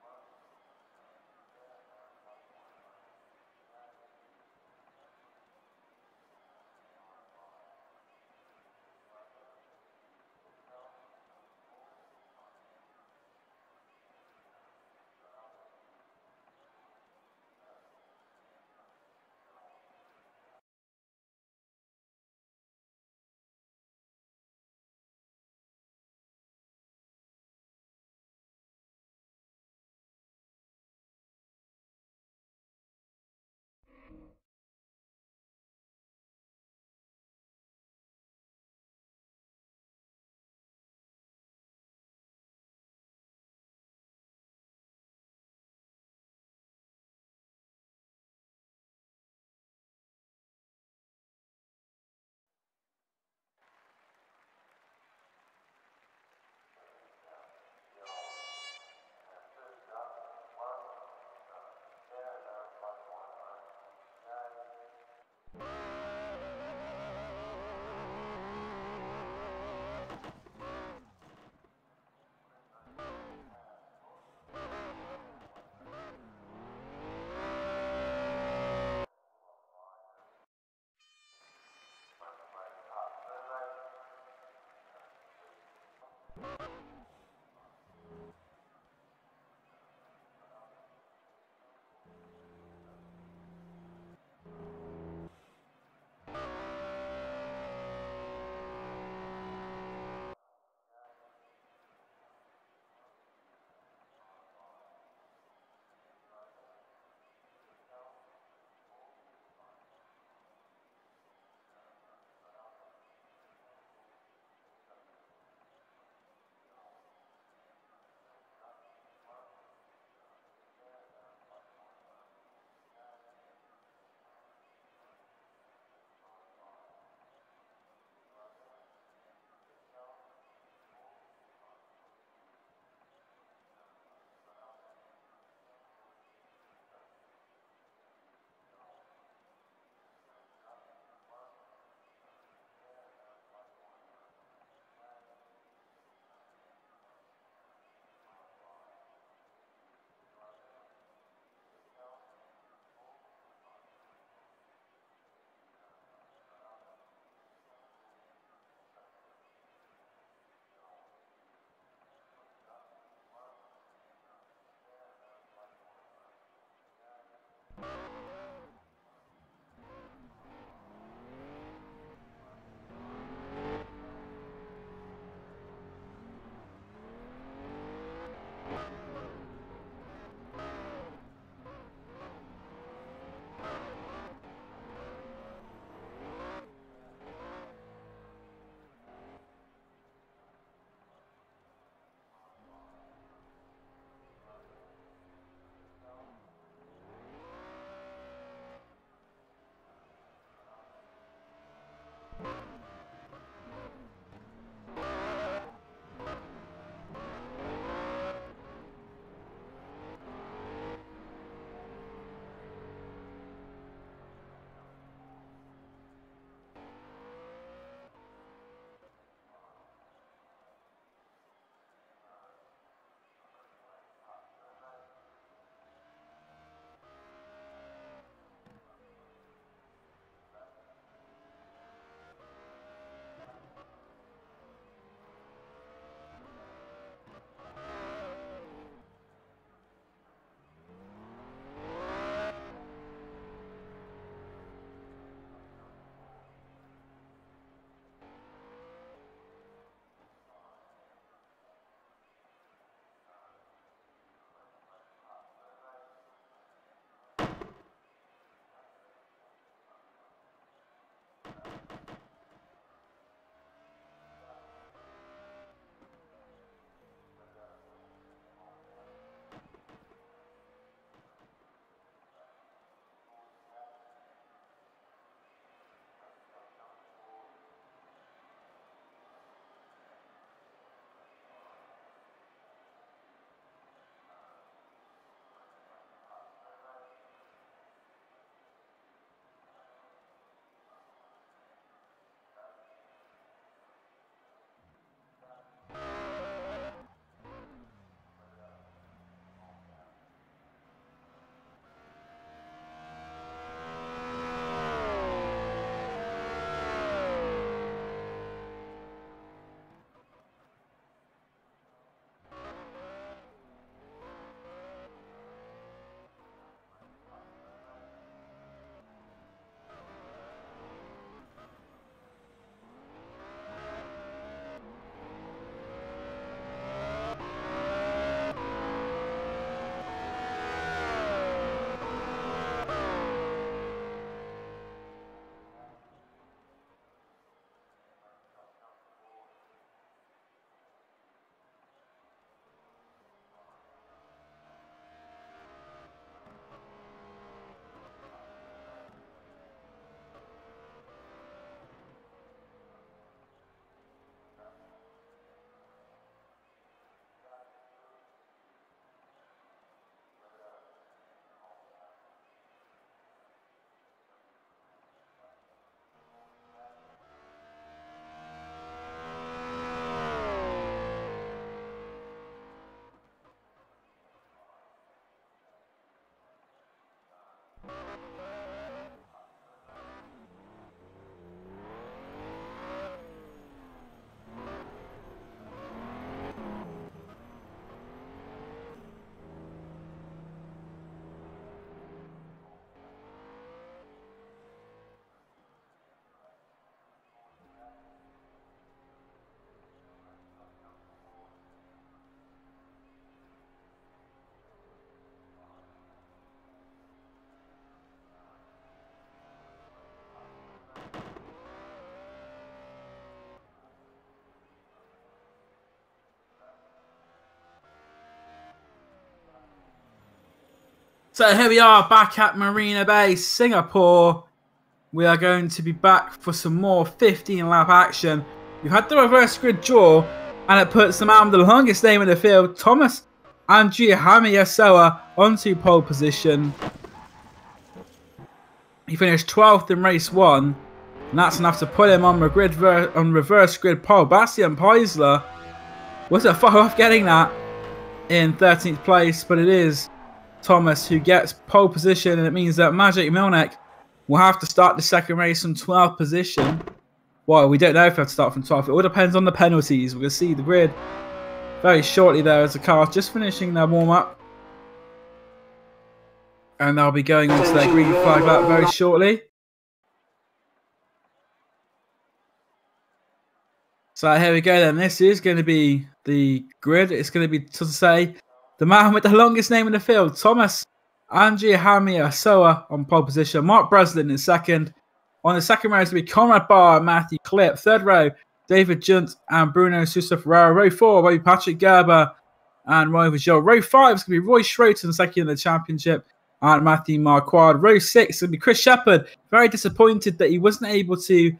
So here we are back at Marina Bay, Singapore. We are going to be back for some more 15-lap action. We've had the reverse grid draw, and it puts the man with the longest name in the field, Thomas Andriamiasoa, onto pole position. He finished 12th in race 1, and that's enough to put him on reverse grid pole. Bastian Peisler wasn't far off getting that in 13th place, but it is Thomas who gets pole position, and it means that Maciej Milnek will have to start the second race from 12th position. Well, we don't know if he'll have to start from 12th. It all depends on the penalties. We're going to see the grid very shortly there as the car's just finishing their warm-up. And they'll be going onto their green flag lap very shortly. So here we go then. This is going to be the grid. It's going to be, to say, the man with the longest name in the field, Thomas Andriamiasoa on pole position. Mark Breslin in second. On the second row is going to be Conrad Barr and Matthew Klipp. Third row, David Junt and Bruno Sousa Ferreira. Row 4 will be Patrick Gerber and Roy Vajol. Row 5 is going to be Roy Schroten, second in the championship, and Matthew Marquardt. Row 6 is going to be Chris Shepherd. Very disappointed that he wasn't able to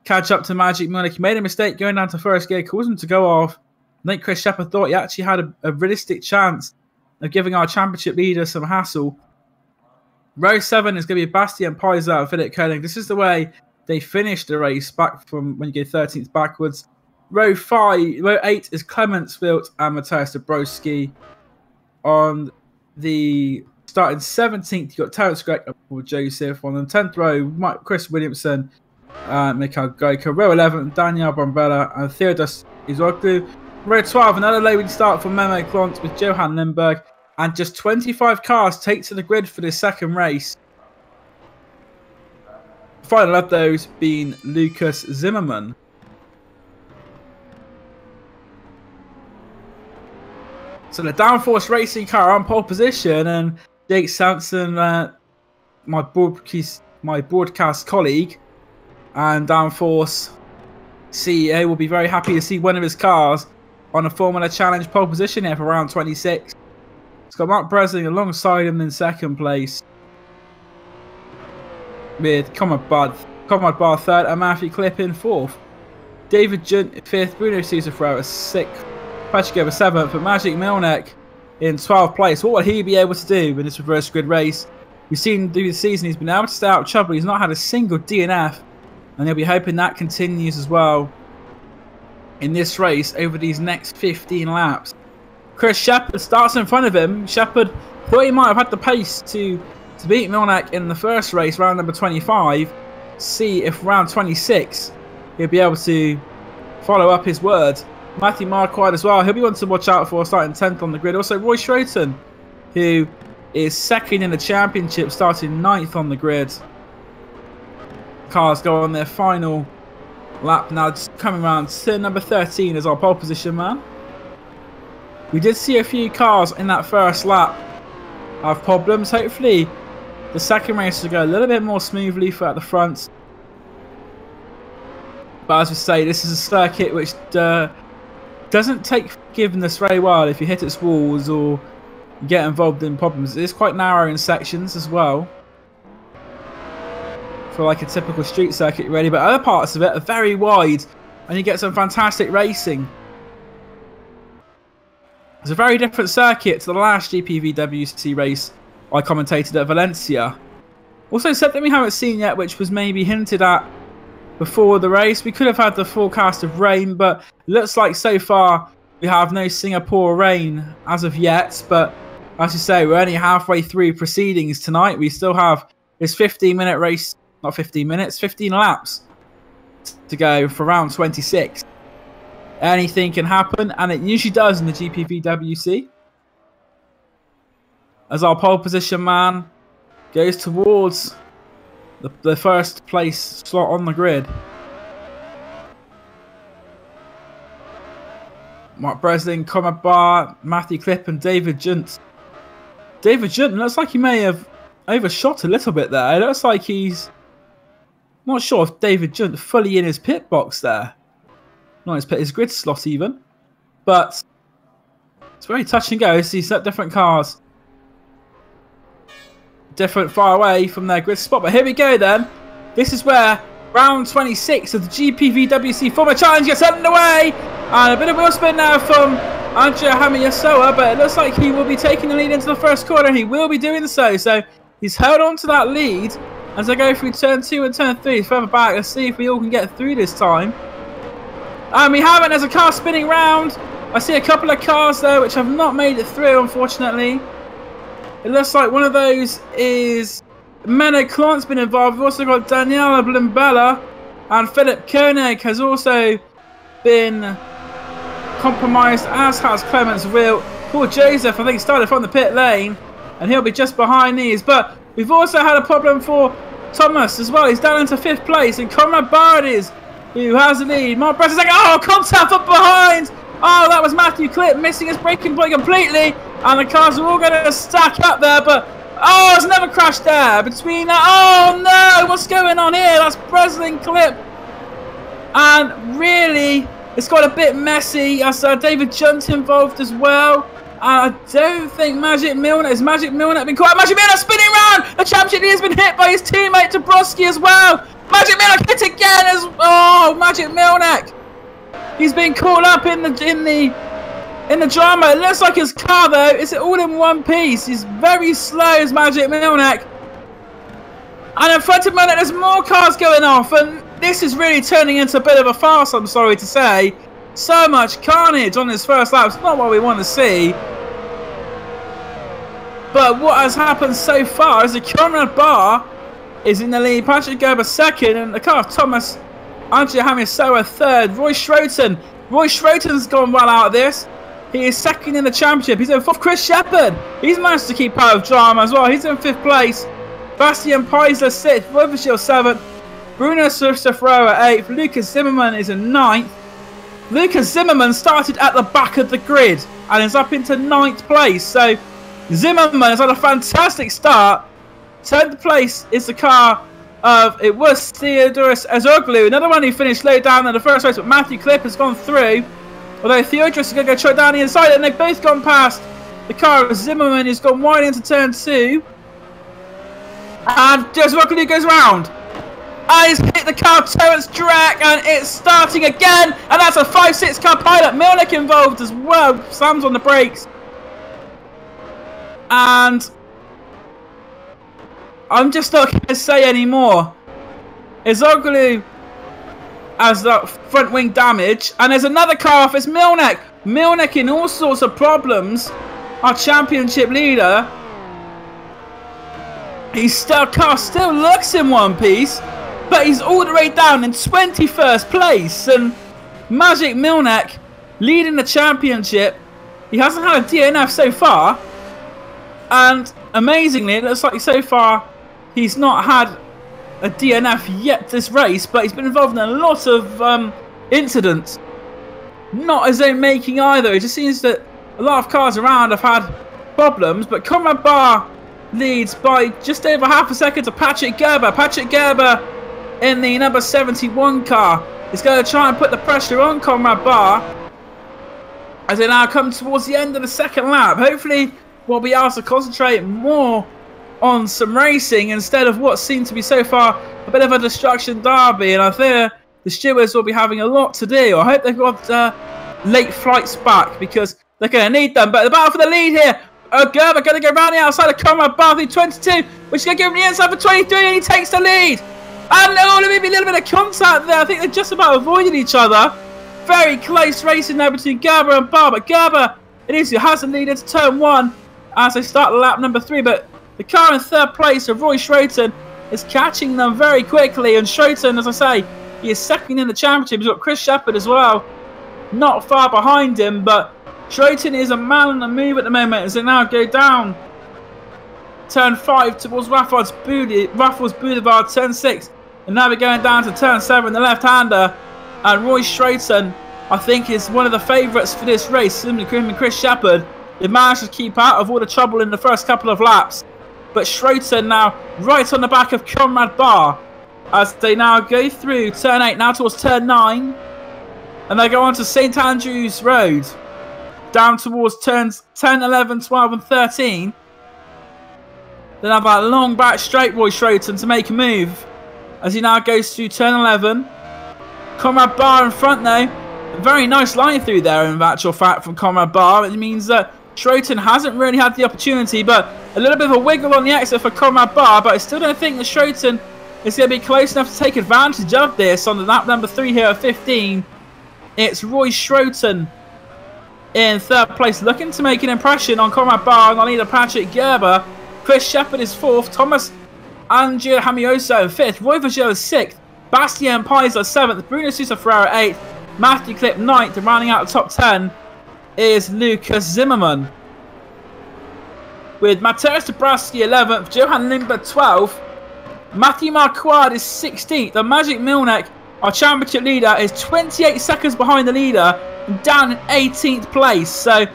catch up to Maciej Milnek. He made a mistake going down to first gear, caused him to go off. I think Chris Shepherd thought he actually had a realistic chance of giving our championship leader some hassle. Row 7 is going to be Bastian Peisler and Philip Koenig. This is the way they finished the race, back from when you go 13th backwards. Row 8 is Clemens Filt and Mateusz Dabrowski. On the starting 17th, you've got Terence Gregg and Paul Joseph. On the 10th row, Chris Williamson and Mikhail Geico. Row 11, Daniel Brambella and Theodos Izoglu. Row 12, another loading start for Memo Klont with Johan Lindberg. And just 25 cars take to the grid for this second race. The final of those being Lucas Zimmerman. So the Downforce Racing car on pole position, and Jake Sampson, my broadcast colleague and Downforce CEO, will be very happy to see one of his cars on a Formula Challenge pole position here for round 26. It's got Mark Breslin alongside him in second place, with Conrad Barr third and Matthew Klipp in fourth. David Junt fifth, Bruno Sousa Ferreira sixth, Patrick Gerber seventh, but Maciej Milnek in 12th place. What will he be able to do in this reverse grid race? We've seen through the season he's been able to stay out of trouble. He's not had a single DNF, and he'll be hoping that continues as well in this race over these next 15 laps. Chris Shepherd starts in front of him. Shepherd thought he might have had the pace to beat Milnek in the first race, round number 25. See if round 26 he'll be able to follow up his word. Matthew Marquardt as well. He'll be one to watch out for, starting 10th on the grid. Also Roy Schroten, who is second in the championship, starting 9th on the grid. Cars go on their final lap now, just coming around to number 13 as our pole position man. We did see a few cars in that first lap have problems. Hopefully the second race will go a little bit more smoothly for at the front. But as we say, this is a circuit which doesn't take forgiveness very well if you hit its walls or get involved in problems. It is quite narrow in sections as well, for like a typical street circuit really, but other parts of it are very wide and you get some fantastic racing. It's a very different circuit to the last GPVWC race I commentated at Valencia. Also, something we haven't seen yet, which was maybe hinted at before the race. We could have had the forecast of rain, but it looks like so far we have no Singapore rain as of yet. But as you say, we're only halfway through proceedings tonight. We still have this 15-minute race, not 15 minutes, 15 laps to go for round 26. Anything can happen, and it usually does in the GPVWC. As our pole position man goes towards the first place slot on the grid. Mark Breslin, Conrad Barr, Matthew Klipp and David Junt. David Junt looks like he may have overshot a little bit there. It looks like he's... not sure if David Junt fully in his pit box there. Not his grid slot even. But it's very touch and go. See different cars different, far away from their grid spot. But here we go then. This is where round 26 of the GPVWC Formula Challenge gets underway. And a bit of wheel spin now from Andrea Hamiyasoa, but it looks like he will be taking the lead into the first corner. He will be doing so. So he's held on to that lead as they go through turn 2 and turn 3. Further back, let's see if we all can get through this time. And we haven't. There's a car spinning round. I see a couple of cars though which have not made it through, unfortunately. It looks like one of those is Menno Klant's been involved. We've also got Daniela Blimbella, and Philip Koenig has also been compromised, as has Clemens Wilt. Paul Joseph, I think, started from the pit lane, and he'll be just behind these. But we've also had a problem for Thomas as well. He's down into 5th place, and Conrad Bard who has the lead. Mark Brett is like, oh, contact from behind. Oh, that was Matthew Clip missing his braking point completely, and the cars are all going to stack up there. But oh, there's another crash there between that. Oh no, what's going on here? That's Breslin Clip, and really, it's got a bit messy. As David Junt's involved as well. I don't think Magic Milner been caught. Magic Milner spinning round. The championship leader has been hit by his teammate Dabrowski as well. Magic Milner hit again as Magic Milner. He's been caught up in the drama. It looks like his car though is all in one piece. He's very slow as Magic Milner. And in front of Milner there's more cars going off, and this is really turning into a bit of a farce, I'm sorry to say. So much carnage on this first lap. It's not what we want to see. But what has happened so far is that Conrad Barr is in the lead, Patrick Gerber second, and the car of Thomas Andrea Hamiyasoa third. Roy Schroeten's gone well out of this. He is second in the championship. He's in 4th. Chris Shepherd, he's managed to keep out of drama as well. He's in 5th place. Bastian Peisler 6th. Wolferschild 7th. Bruno Sofroa 8th. Lucas Zimmerman is in 9th. Lucas Zimmerman started at the back of the grid and is up into 9th place. So Zimmerman has had a fantastic start. 10th place is the car of, it was Theodoros Azoglu, another one who finished low down in the first race, but Matthew Clip has gone through. Although Theodoros is going to go try down the inside, and they've both gone past the car of Zimmerman, who's gone wide into turn 2. And Azoglu goes round. And he's hit the car of Terence Drake, and it's starting again, and that's a 5-6 car pilot. Milnick involved as well. Sam's on the brakes. And I'm just not going to say any more. Azoglu has that front wing damage, and there's another car off. It's Milnick. Milnick in all sorts of problems. Our championship leader. His car still looks in one piece, but he's all the way down in 21st place. And Magic Milnick leading the championship. He hasn't had a DNF so far, and amazingly, it looks like so far he's not had a DNF yet this race, but he's been involved in a lot of incidents. Not his own making either. It just seems that a lot of cars around have had problems, but Conrad Barr leads by just over half a second to Patrick Gerber. Patrick Gerber in the number 71 car is going to try and put the pressure on Conrad Barr as they now come towards the end of the second lap. Hopefully we'll be able to concentrate more on some racing instead of what seemed to be so far a bit of a distraction derby, and I fear the stewards will be having a lot to do. I hope they've got late flights back because they're going to need them. But the battle for the lead here. Gerber going to go round the outside of Conrad Barr through 22, which is going to give him the inside for 23, and he takes the lead. And maybe a little bit of contact there. I think they just about avoided each other. Very close racing there between Gerber and Barr, but Gerber, it is who has the lead into turn 1 as they start lap number 3. But the car in 3rd place of Roy Schroeten is catching them very quickly, and Schroeten, as I say, he is second in the championship. He's got Chris Shepherd as well, not far behind him, but Schroeten is a man on the move at the moment as they now go down turn 5 towards Raffles Boulevard, turn 6, and now we're going down to turn 7, the left-hander, and Roy Schroeten, I think, is one of the favourites for this race. Similarly to Chris Shepherd, they managed to keep out of all the trouble in the first couple of laps. But Schroeten now right on the back of Conrad Barr as they now go through turn 8, now towards turn 9. And they go on to St Andrews Road, down towards turns 10, 11, 12 and 13. Then have that long back straight, Roy Schroten, to make a move. As he now goes through turn 11. Conrad Barr in front though. A very nice line through there in actual fact from Conrad Barr. It means that Schroten hasn't really had the opportunity, but a little bit of a wiggle on the exit for Conrad Barr. But I still don't think that Schroten is going to be close enough to take advantage of this on the lap number 3 here at 15. It's Roy Schroten in third place, looking to make an impression on Conrad Barr and our leader Patrick Gerber. Chris Shepherd is fourth, Thomas Angio Hamioso in fifth, Roy Vergil is sixth, Bastien Paiser seventh, Bruno Sousa Ferreira eighth, Matthew Clip ninth, and rounding out the top 10 is Lucas Zimmermann. With Mateusz Dabrowski 11th, Johan Limber 12th, Matthew Marquardt is 16th, and Magic Milnek, our championship leader, is 28 seconds behind the leader and down in 18th place. So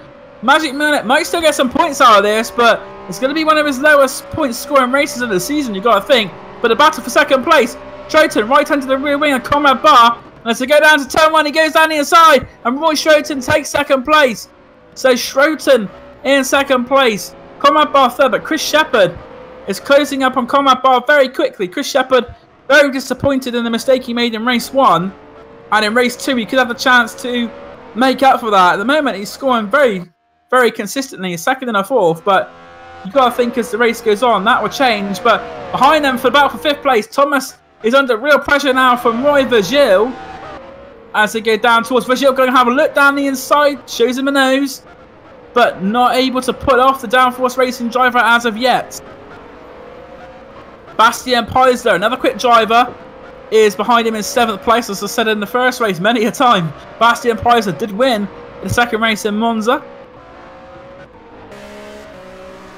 Magic Milnek might still get some points out of this, but it's going to be one of his lowest point scoring races of the season, you've got to think. But the battle for second place, Schroten right under the rear wing of Conrad Barr. And as they go down to turn 1, he goes down the inside, and Roy Schroten takes second place. So Schroten in second place, Conrad Barr third, but Chris Shepherd is closing up on Conrad Barr very quickly. Chris Shepherd very disappointed in the mistake he made in race 1, and in race 2 he could have the chance to make up for that. At the moment he's scoring very, very consistently, he's second and a fourth, but you've got to think as the race goes on that will change. But behind them for the battle for 5th place, Thomas is under real pressure now from Roy Vergil. As they go down towards Vergil, going to have a look down the inside, shows him a nose, but not able to pull off the Downforce Racing driver as of yet. Bastien Paiser, another quick driver, is behind him in 7th place, as I said in the first race many a time. Bastien Paiser did win the second race in Monza,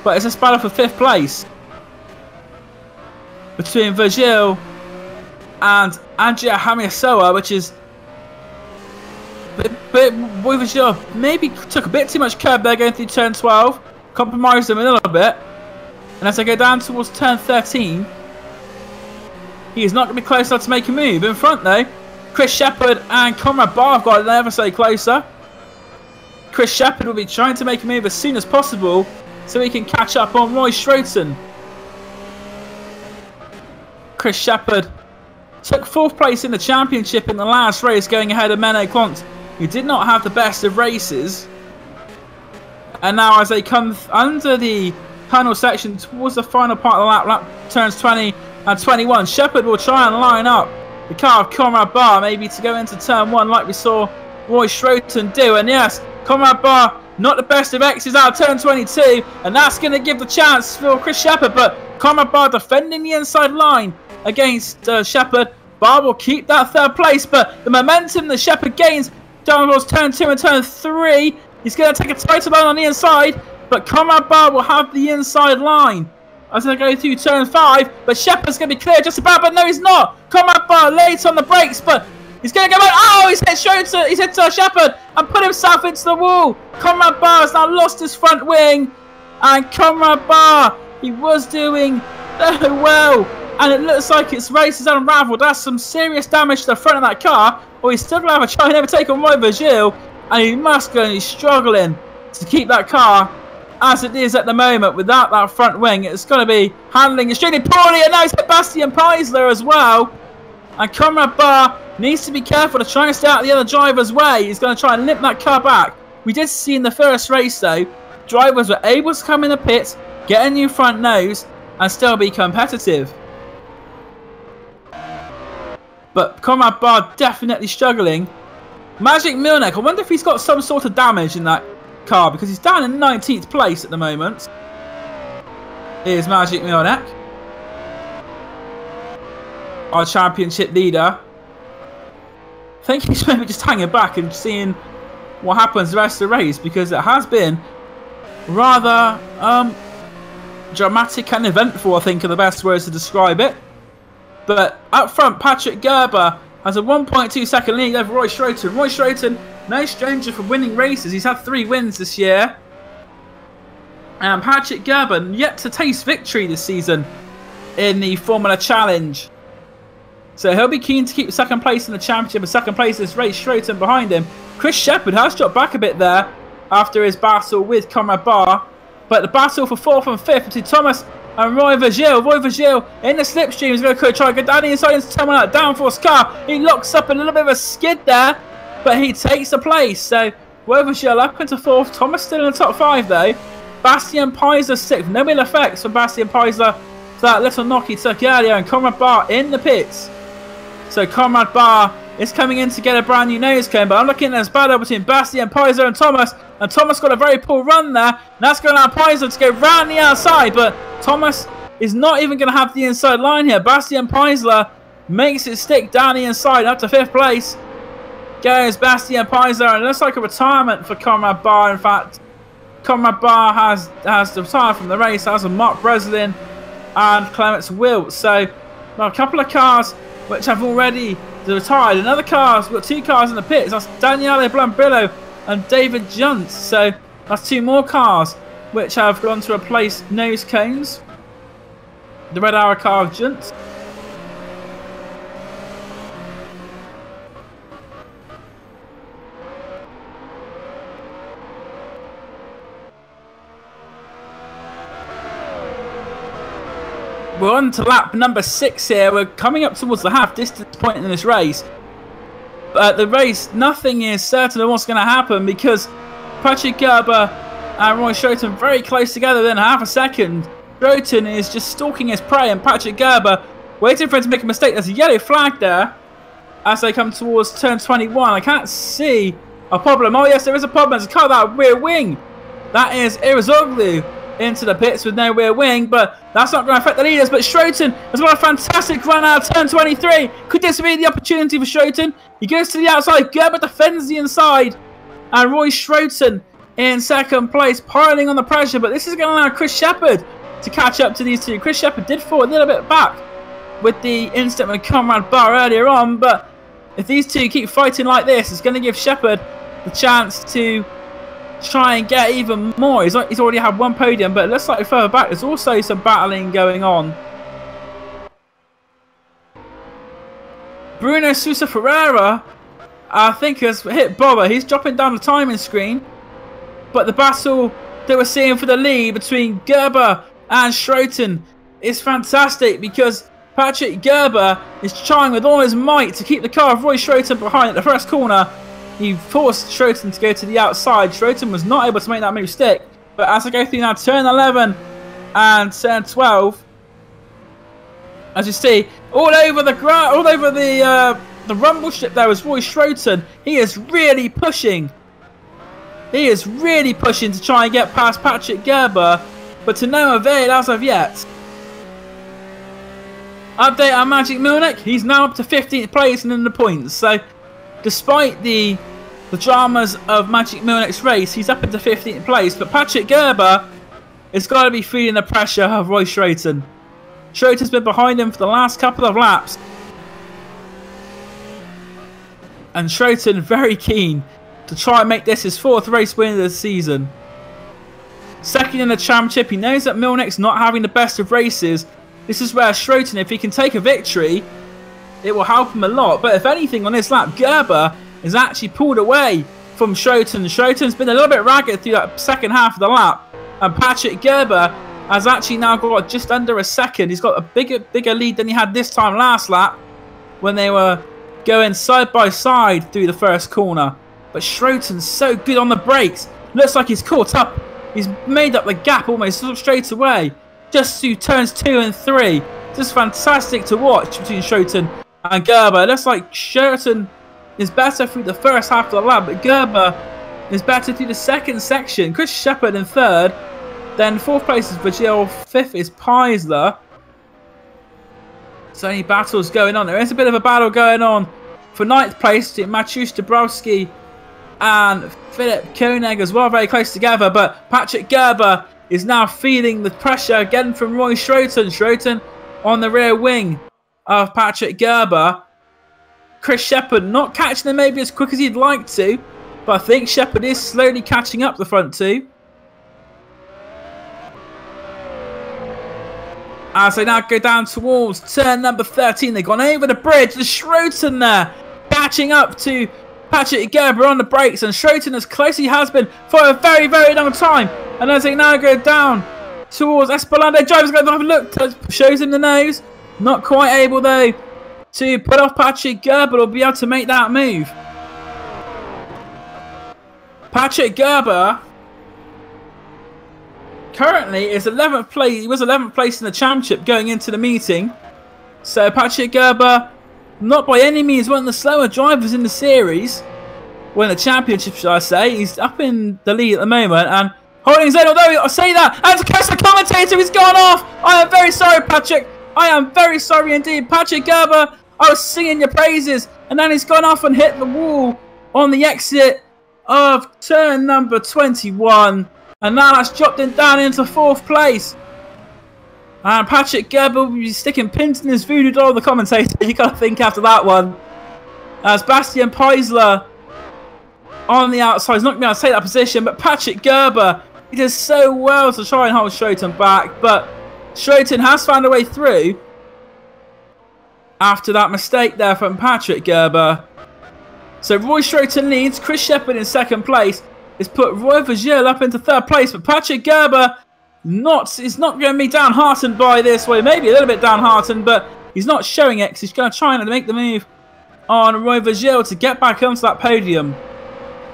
but it's a battle for 5th place between Vergil and Andrea Hamiasoa, which is Roy Vergil maybe took a bit too much curb there going through turn 12, compromised him a little bit, and as I go down towards turn 13, he is not going to be close enough to make a move. In front though, Chris Shepherd and Conrad Barr have got ever so closer. Chris Shepherd will be trying to make a move as soon as possible so he can catch up on Roy Schroten. Chris Shepherd took 4th place in the championship in the last race, going ahead of Menno Clont, who did not have the best of races. And now as they come under the tunnel section towards the final part of the lap turns 20 and 21, Shepherd will try and line up the car of Conrad Barr, maybe to go into turn 1 like we saw Roy Schroten do. And yes, Conrad Barr, not the best of X's out of turn 22, and that's going to give the chance for Chris Shepherd, but Conrad Barr defending the inside line against Shepherd. Barr will keep that 3rd place, but the momentum that Shepherd gains down towards turn 2 and turn 3, he's going to take a tighter line on the inside, but Conrad Barr will have the inside line as they go through turn 5, but Shepherd's going to be clear just about, but no he's not. Conrad Barr late on the brakes, but he's going to go back. Oh, he's hit Shepherd and put himself into the wall. Conrad Barr has now lost his front wing, and Conrad Barr, he was doing so well, and it looks like its race is unravelled. That's some serious damage to the front of that car, or he's still going to have a try and overtake on Roy Vergil, and he must go and he's struggling to keep that car as it is at the moment without that front wing. It's going to be handling extremely poorly, and now he's hit Bastien Paiser as well. And Conrad Barr needs to be careful to try and stay out of the other driver's way. He's going to try and limp that car back. We did see in the first race though, drivers were able to come in the pits, get a new front nose, and still be competitive. But Conrad Barr definitely struggling. Magic Milnek, I wonder if he's got some sort of damage in that car, because he's down in 19th place at the moment. Here's Magic Milnek, our championship leader. I think he's maybe just hanging back and seeing what happens the rest of the race, because it has been rather dramatic and eventful, I think are the best words to describe it. But up front, Patrick Gerber has a 1.2 second lead over Roy Schroten. Roy Schroten, no stranger for winning races. He's had 3 wins this year. And Patrick Gerber yet to taste victory this season in the Formula Challenge. So he'll be keen to keep second place in the championship and second place in this race. Schroten behind him. Chris Shepherd has dropped back a bit there after his battle with Conrad Barr. But the battle for 4th and 5th between Thomas And Roy Virgil in the slipstream is going to try to go down the inside into turn 1 out. Downforce car. He locks up a little bit of a skid there, but he takes the place. So Roy Virgil up into 4th. Thomas still in the top 5 though. Bastien Pizer 6th. No ill effects for Bastien Pizer for that little knock he took earlier. And Conrad Barr in the pits. So Conrad Barr is coming in to get a brand new nose cone, but I'm looking at this battle between Bastien Pizer and Thomas. And Thomas got a very poor run there. And that's going to allow Pizer to go round the outside. But Thomas is not even going to have the inside line here. Bastien Pizer makes it stick down the inside up to 5th place. Goes Bastien Pizer. And it looks like a retirement for Conrad Barr. In fact, Conrad Barr has retired from the race, as of Mark Breslin and Clements Wilt. So well, a couple of cars which have already retired. Another cars, we've got 2 cars in the pits. That's Daniele Blambillo and David Juntz. So that's 2 more cars which have gone to replace nose cones. The Red Arrow car of Juntz. We're on to lap number 6 here. We're coming up towards the half distance point in this race. But the race, nothing is certain of what's going to happen because Patrick Gerber and Roy Schroten very close together within half a second. Schroten is just stalking his prey and Patrick Gerber waiting for him to make a mistake. There's a yellow flag there as they come towards turn 21. I can't see a problem. Oh yes, there is a problem. There's a car that rear wing. That is Irizoglu into the pits with no rear wing, but that's not going to affect the leaders. But Schroten has got a fantastic run out of turn 23. Could this be the opportunity for Schroten? He goes to the outside. Gerber defends the inside, and Roy Schroten in 2nd place, piling on the pressure. But this is going to allow Chris Shepherd to catch up to these 2. Chris Shepherd did fall a little bit back with the incident with Conrad Barr earlier on, but if these 2 keep fighting like this, it's going to give Shepherd the chance to try and get even more. He's already had 1 podium, but it looks like further back there's also some battling going on. Bruno Sousa Ferreira, I think, has hit bother. He's dropping down the timing screen, but the battle that we're seeing for the lead between Gerber and Schroten is fantastic because Patrick Gerber is trying with all his might to keep the car of Roy Schroten behind at the first corner. He forced Schroten to go to the outside. Schroten was not able to make that move stick. But as I go through now turn 11 and turn 12, as you see, all over the rumble strip there was Roy Schroten. He is really pushing. He is really pushing to try and get past Patrick Gerber, but to no avail as of yet. Update on Magic Milnick. He's now up to 15th place and in the points. So despite the dramas of Magic Milnick's race, he's up into 15th place. But Patrick Gerber has got to be feeling the pressure of Roy Schroten. Schroten's been behind him for the last couple of laps. And Schroten very keen to try and make this his 4th race win of the season. 2nd in the championship. He knows that Milnick's not having the best of races. This is where Schroten, if he can take a victory, it will help him a lot. But if anything, on this lap, Gerber is actually pulled away from Schroten. Schroten's been a little bit ragged through that second half of the lap. And Patrick Gerber has actually now got just under a second. He's got a bigger lead than he had this time last lap when they were going side by side through the first corner. But Schroten's so good on the brakes. Looks like he's caught up. He's made up the gap almost straight away. Just through turns 2 and 3. Just fantastic to watch between Schroten and Gerber. It looks like Schroten is better through the first half of the lap, but Gerber is better through the second section. Chris Shepherd in 3rd. Then 4th place is Virgil. 5th is Pizer. So any battles going on. There is a bit of a battle going on for 9th place between Maciusz Dabrowski and Philip Koenig as well, very close together. But Patrick Gerber is now feeling the pressure again from Roy Schroten. Schroten on the rear wing of Patrick Gerber. Chris Shepherd not catching him maybe as quick as he'd like to, but I think Shepherd is slowly catching up the front 2. As they now go down towards turn number 13, they've gone over the bridge. There's Schroten there, catching up to Patrick Gerber on the brakes, and Schroten as close as he has been for a very, very long time. And as they now go down towards Espelando. Driver's going to have a look. Shows him the nose. Not quite able, though, to put off Patrick Gerber or be able to make that move. Patrick Gerber currently is 11th place. He was 11th place in the championship going into the meeting. So Patrick Gerber, not by any means one of the slower drivers in the series. Well, in the championship, should I say. He's up in the lead at the moment and holding his own, although I say that, and to catch the commentator, he's gone off. I am very sorry, Patrick. I am very sorry indeed. Patrick Gerber, I was singing your praises, and then he's gone off and hit the wall on the exit of turn number 21. And now that's dropped him down into 4th place. And Patrick Gerber will be sticking pins in his voodoo doll, the commentator. You got to think after that one. As Bastian Peisler on the outside. He's not going to be able to take that position. But Patrick Gerber, he does so well to try and hold Schroten back. But Schroten has found a way through after that mistake there from Patrick Gerber. So Roy Schroten leads. Chris Shepherd in 2nd place. It's put Roy Vagil up into 3rd place. But Patrick Gerber is not going to be downhearted by this. Well, maybe a little bit downhearted, but he's not showing it because he's going to try and make the move on Roy Vagil to get back onto that podium.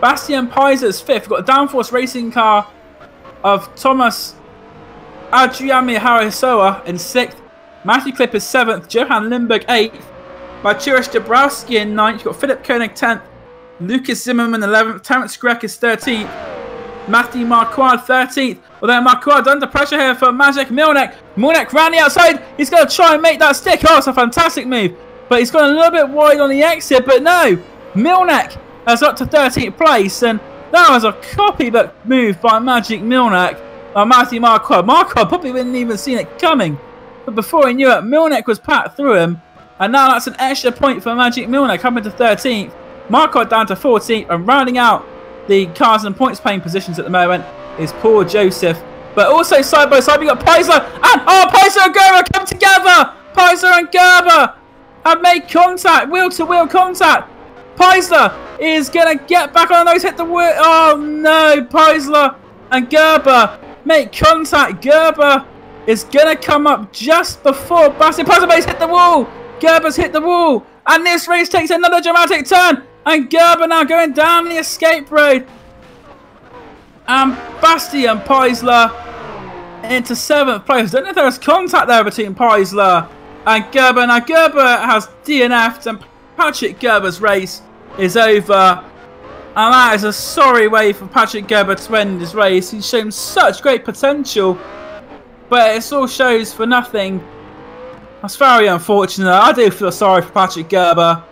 Bastian Peisler's 5th. We've got a downforce racing car of Thomas Adriami Harasoa in 6th. Matthew Klipp is 7th. Johan Lindberg 8th. Maciusz Dabrowski in 9th. You've got Philip Koenig 10th. Lucas Zimmerman 11th. Terence Grech is 13th. Matthew Marquardt 13th. Although Marquardt under pressure here for Maciej Milnek. Milnek round the outside. He's going to try and make that stick. Oh, it's a fantastic move. But he's gone a little bit wide on the exit. But no, Milnek has up to 13th place. And that was a copybook move by Maciej Milnek. Matthew Marquardt. Marquardt probably wouldn't even seen it coming. But before he knew it, Milnek was packed through him. And now that's an extra point for Maciej Milnek coming to 13th. Marquardt down to 14th. And rounding out the cars and points paying positions at the moment is Paul Joseph. But also side by side, we got Peisler and Peisler and Gerber come together. Peisler and Gerber have made contact, wheel to wheel contact. Peisler is gonna get back on those, hit the wheel. Oh no, Peisler and Gerber make contact. Gerber is gonna come up just before Bastian Peisler hit the wall. Gerber's hit the wall, and this race takes another dramatic turn. And Gerber now going down the escape road. And Bastian Peisler into 7th place. I don't know if there was contact there between Peisler and Gerber. Now Gerber has DNF'd and Patrick Gerber's race is over. And that is a sorry way for Patrick Gerber to end his race. He's shown such great potential, but it all shows for nothing. That's very unfortunate. I do feel sorry for Patrick Gerber.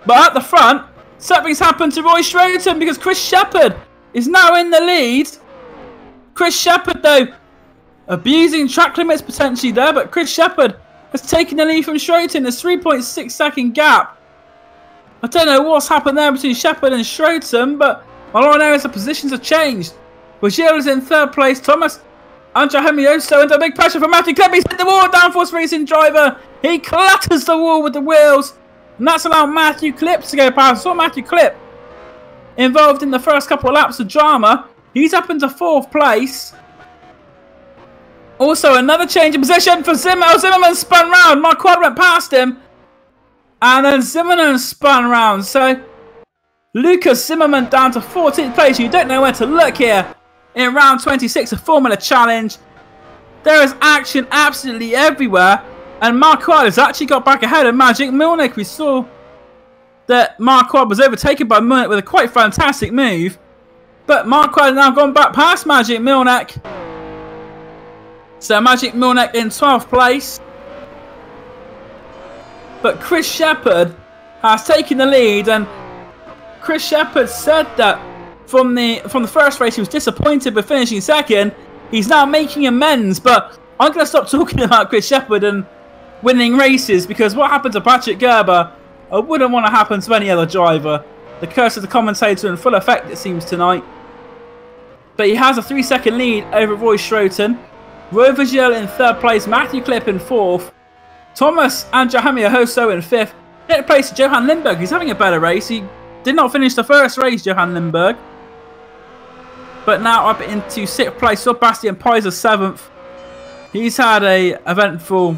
But at the front, something's happened to Roy Schroten because Chris Shepherd is now in the lead. Chris Shepherd, though, abusing track limits potentially there, but Chris Shepherd has taken the lead from Schroten. There's 3.6 second gap. I don't know what's happened there between Shepherd and Schroten, but all I know is the positions have changed. Vagil is in 3rd place. Thomas Andromioso under big pressure from Matthew Klipp. He's hit the wall. Downforce racing driver. He clatters the wall with the wheels. And that's allowed Matthew Klipp to go past. I saw Matthew Klipp involved in the first couple of laps of drama. He's up into 4th place. Also, another change in position for Zimmerman. Zimmerman spun round. Marquardt went past him. And then Zimmerman spun round. So, Lucas Zimmerman down to 14th place. You don't know where to look here in round 26 of Formula Challenge. There is action absolutely everywhere. And Marquardt has actually got back ahead of Maciej Milnek. We saw that Marquardt was overtaken by Milnek with a quite fantastic move. But Marquardt has now gone back past Maciej Milnek. So Maciej Milnek in 12th place. But Chris Shepherd has taken the lead. And Chris Shepherd said that from the first race he was disappointed with finishing 2nd. He's now making amends. But I'm going to stop talking about Chris Shepherd and winning races, because what happened to Patrick Gerber, I wouldn't want to happen to any other driver. The curse of the commentator in full effect, it seems, tonight. But he has a 3-second lead over Roy Schroten. Roy Vagil in 3rd place, Matthew Klipp in 4th. Thomas Andromioso in 5th. 5th place, Johan Lindberg. He's having a better race. He did not finish the first race, Johan Lindberg. But now up into 6th place, Sebastian Peisler 7th. He's had a eventful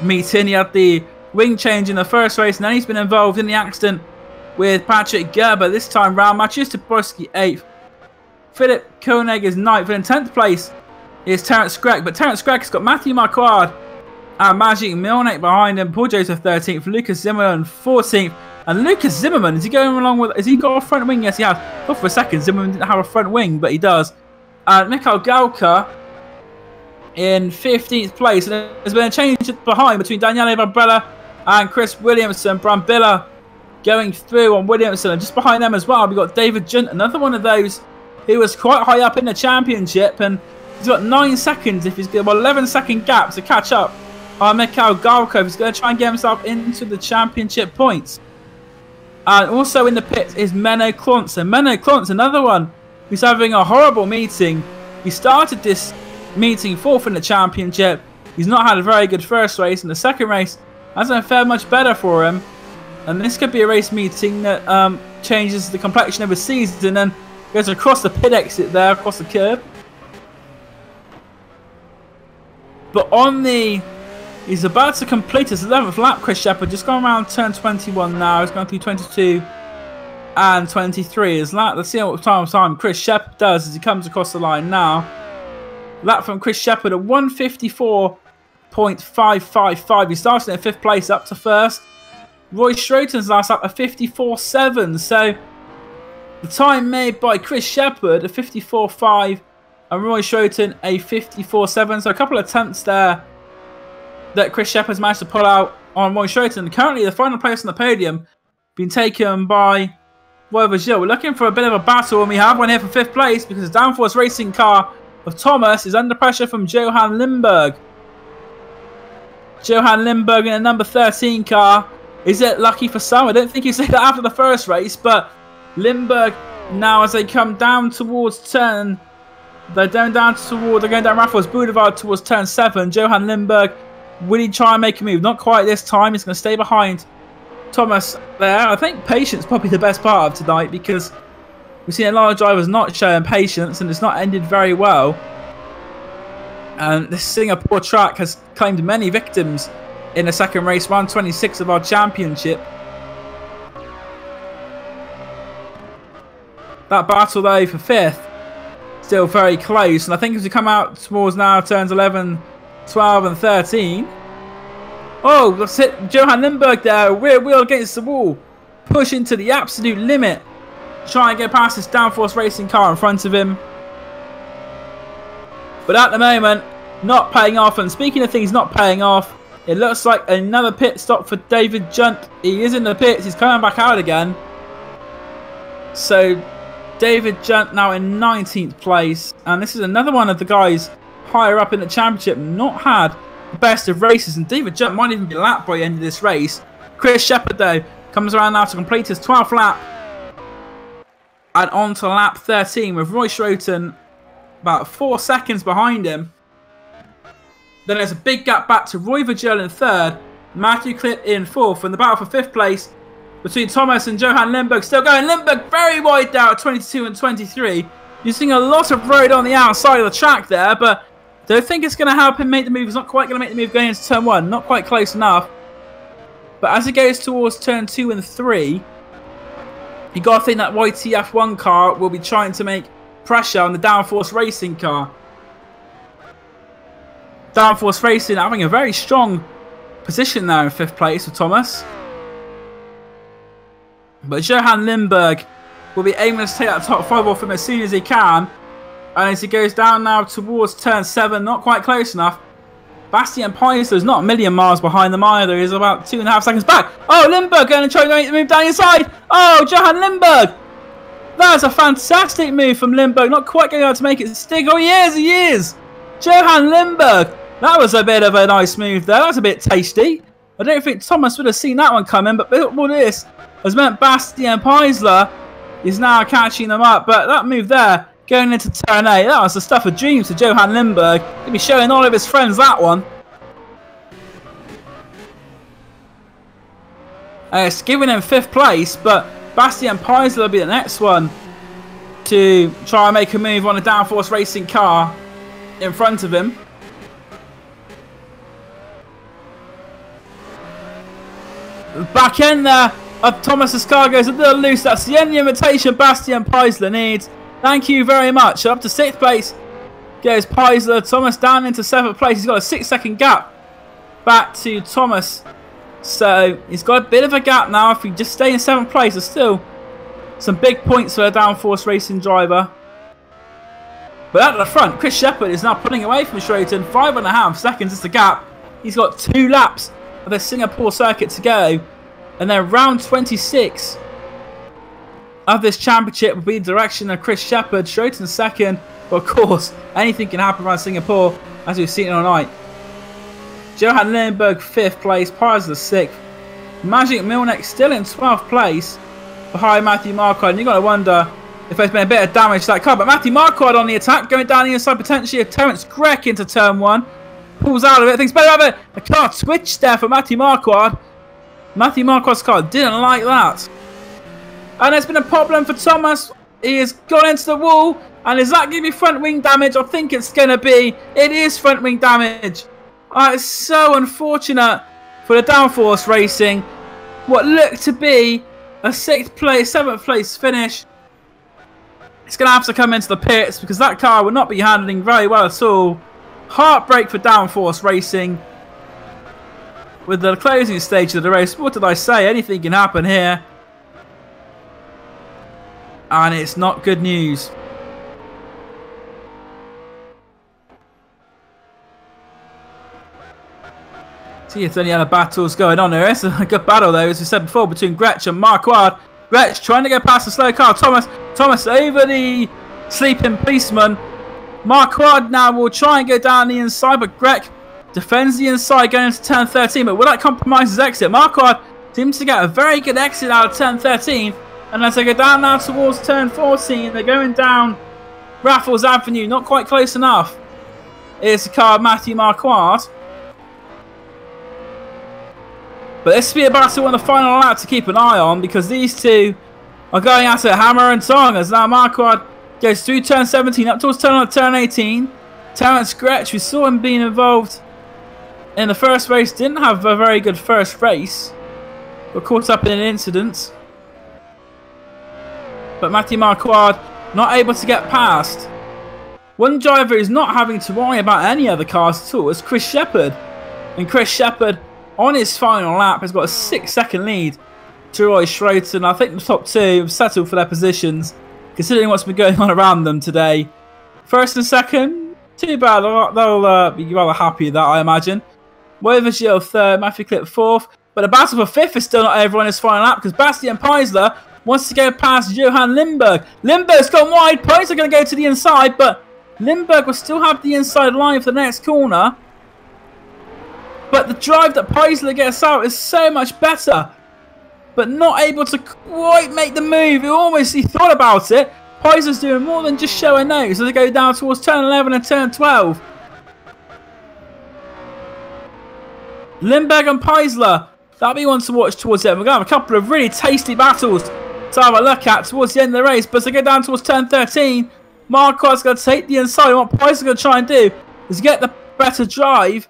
meeting. He had the wing change in the first race, and then he's been involved in the accident with Patrick Gerber this time round. Matthews Toporski 8th. Philip Koenig is 9th. And in 10th place is Terence Gregg. But Terence Gregg has got Matthew Marquardt and Magic Milnek behind him. Paul Joseph 13th. Lucas Zimmerman 14th. And Lucas Zimmerman, is he going along with... Has he got a front wing? Yes, he has. Thought for a second Zimmerman didn't have a front wing, but he does. And Mikhail Galka in 15th place. And there's been a change behind between Daniele Barbrella and Chris Williamson. Brambilla going through on Williamson. And just behind them as well, we've got David Junt, another one of those who was quite high up in the championship. And he's got 9 seconds if he's got 11-second gap to catch up on Mikhail Galka. He's going to try and get himself into the championship points. And also in the pits is Menno Klontz. And Menno Klontz, another one who's having a horrible meeting. He started this meeting 4th in the championship. He's not had a very good first race. And the second race hasn't fared much better for him. And this could be a race meeting that changes the complexion of a season and goes across the pit exit there, across the curb. But on the... He's about to complete his 11th lap, Chris Shepherd. Just gone around turn 21 now. He's going through 22 and 23. Let's see what time Chris Shepherd does as he comes across the line now. Lap from Chris Shepherd at 154.555. He started in 5th place up to 1st. Roy Schroeten's last lap at 54.7. So the time made by Chris Shepherd at 54.5 and Roy Schroeten a 54.7. So a couple of tenths there that Chris Shepherd's managed to pull out on Roy Schroeten. Currently, the final place on the podium being taken by Roy Vigil. We're looking for a bit of a battle, and we have one here for 5th place because the downforce racing car of Thomas is under pressure from Johan Lindberg. Johan Lindberg in a number 13 car. Is it lucky for some? I don't think he said that after the first race, but Lindberg now as they come down towards turn... They're going down Raffles Boulevard towards turn 7. Johan Lindberg, will he try and make a move? Not quite this time. He's going to stay behind Thomas there. I think patience is probably the best part of tonight because we've seen a lot of drivers not showing patience and it's not ended very well. And this Singapore track has claimed many victims in the second race, round 26 of our championship. That battle though for 5th, still very close. And I think as we come out towards now turns 11, 12 and 13. Oh, that's it. Johan Lindberg there. Rear wheel against the wall. Pushing to the absolute limit. Try and get past this downforce racing car in front of him. But at the moment, not paying off. And speaking of things not paying off, it looks like another pit stop for David Junt. He is in the pits. He's coming back out again. So David Junt now in 19th place. And this is another one of the guys higher up in the championship, not had the best of races, and David Junt might even be lapped by the end of this race. Chris Shepherd though comes around now to complete his 12th lap and on to lap 13 with Roy Schroeten about 4 seconds behind him. Then there's a big gap back to Roy Vigil in 3rd, Matthew Clip in 4th, and the battle for 5th place between Thomas and Johan Lindberg still going. Lindberg very wide down at 22 and 23. You're seeing a lot of road on the outside of the track there, but don't think it's going to help him make the move. He's not quite going to make the move going into turn 1. Not quite close enough. But as it goes towards turn 2 and 3, you got to think that YTF1 car will be trying to make pressure on the downforce racing car. Downforce Racing having a very strong position there in 5th place with Thomas. But Johan Lindberg will be aiming to take that top 5 off him as soon as he can. And as he goes down now towards turn 7, not quite close enough. Bastian Peister is not a million miles behind them either. He's about 2.5 seconds back. Oh, Lindberg going to try to make the move down inside. Oh, Johan Lindberg. That's a fantastic move from Lindberg. Not quite going out to make it stick. Oh, he is. Johan Lindberg. That was a bit of a nice move there. That was a bit tasty. I don't think Thomas would have seen that one coming, but all this has meant Bastian Peister is now catching them up. But that move there, going into turn 8, that was the stuff of dreams for Johan Lindberg. He'll be showing all of his friends that one. It's giving him 5th place, but Bastian Peister will be the next one to try and make a move on a downforce racing car in front of him. back end there of Thomas's car goes a little loose. That's the only invitation Bastian Paisler needs. Thank you very much. So up to 6th place goes Paisler. Thomas down into 7th place. He's got a 6-second gap back to Thomas. So he's got a bit of a gap now. If he just stay in 7th place, there's still some big points for a downforce racing driver. But at the front, Chris Shepherd is now pulling away from Schroeton. 5.5 seconds is the gap. He's got 2 laps of the Singapore circuit to go. And then round 26 of this championship will be the direction of Chris Shepherd. Schroeton second. But of course, anything can happen around Singapore, as we've seen all night. Johan Lindberg 5th place. Paisler 6th. Magic Milnek still in 12th place behind Matthew Marquardt. And you've got to wonder if there's been a bit of damage to that car. But Matthew Marquardt on the attack, going down the inside potentially of Terence Grech into turn 1. Pulls out of it. Thinks better of it. The car twitched there for Matthew Marquardt. Matthew Marquardt's car didn't like that. And there's been a problem for Thomas. He has gone into the wall. And is that going to be front wing damage? I think it's going to be. It is front wing damage. It's so unfortunate for the downforce racing. What looked to be a 6th place, 7th place finish. It's going to have to come into the pits because that car will not be handling very well at all. Heartbreak for downforce racing. With the closing stage of the race, what did I say? Anything can happen here. And it's not good news. See if any other battles going on there. It's a good battle though, as we said before, between Grech and Marquardt. Grech trying to go past the slow car. Thomas over the sleeping policeman. Marquardt now will try and go down the inside, but Grech defends the inside going into turn 13, but will that compromise his exit? Marquardt seems to get a very good exit out of turn 13, and as they go down now towards turn 14, they're going down Raffles Avenue, not quite close enough. Here's the car of Matthew Marquardt. But this will be a battle on the final lap to keep an eye on, because these two are going at it hammer and tong as now Marquardt goes through turn 17 up towards turn 18. Terence Grech, we saw him being involved in the first race, didn't have a very good first race, but caught up in an incident. But Matthew Marquardt not able to get past. One driver who's not having to worry about any other cars at all is Chris Shepherd. And Chris Shepherd on his final lap has got a 6-second lead to Roy Schroeton. I think the top two have settled for their positions, considering what's been going on around them today. First and second, too bad. They'll be rather happy with that, I imagine. Wovergil 3rd, Matthew Clip 4th. But the battle for 5th is still not over on his final lap, because Bastian Paisler wants to go past Johan Lindberg. Lindberg's gone wide. Paisler going to go to the inside, but Lindberg will still have the inside line for the next corner. But the drive that Paisler gets out is so much better. But not able to quite make the move. He thought about it. Paisler's doing more than just show a nose as they go down towards turn 11 and turn 12. Lindberg and Paisler. That'll be one to watch towards the end. We're going to have a couple of really tasty battles to have a look at towards the end of the race. But as they go down towards turn 13, Marquardt's going to take the inside. And what Paisler's going to try and do is get the better drive.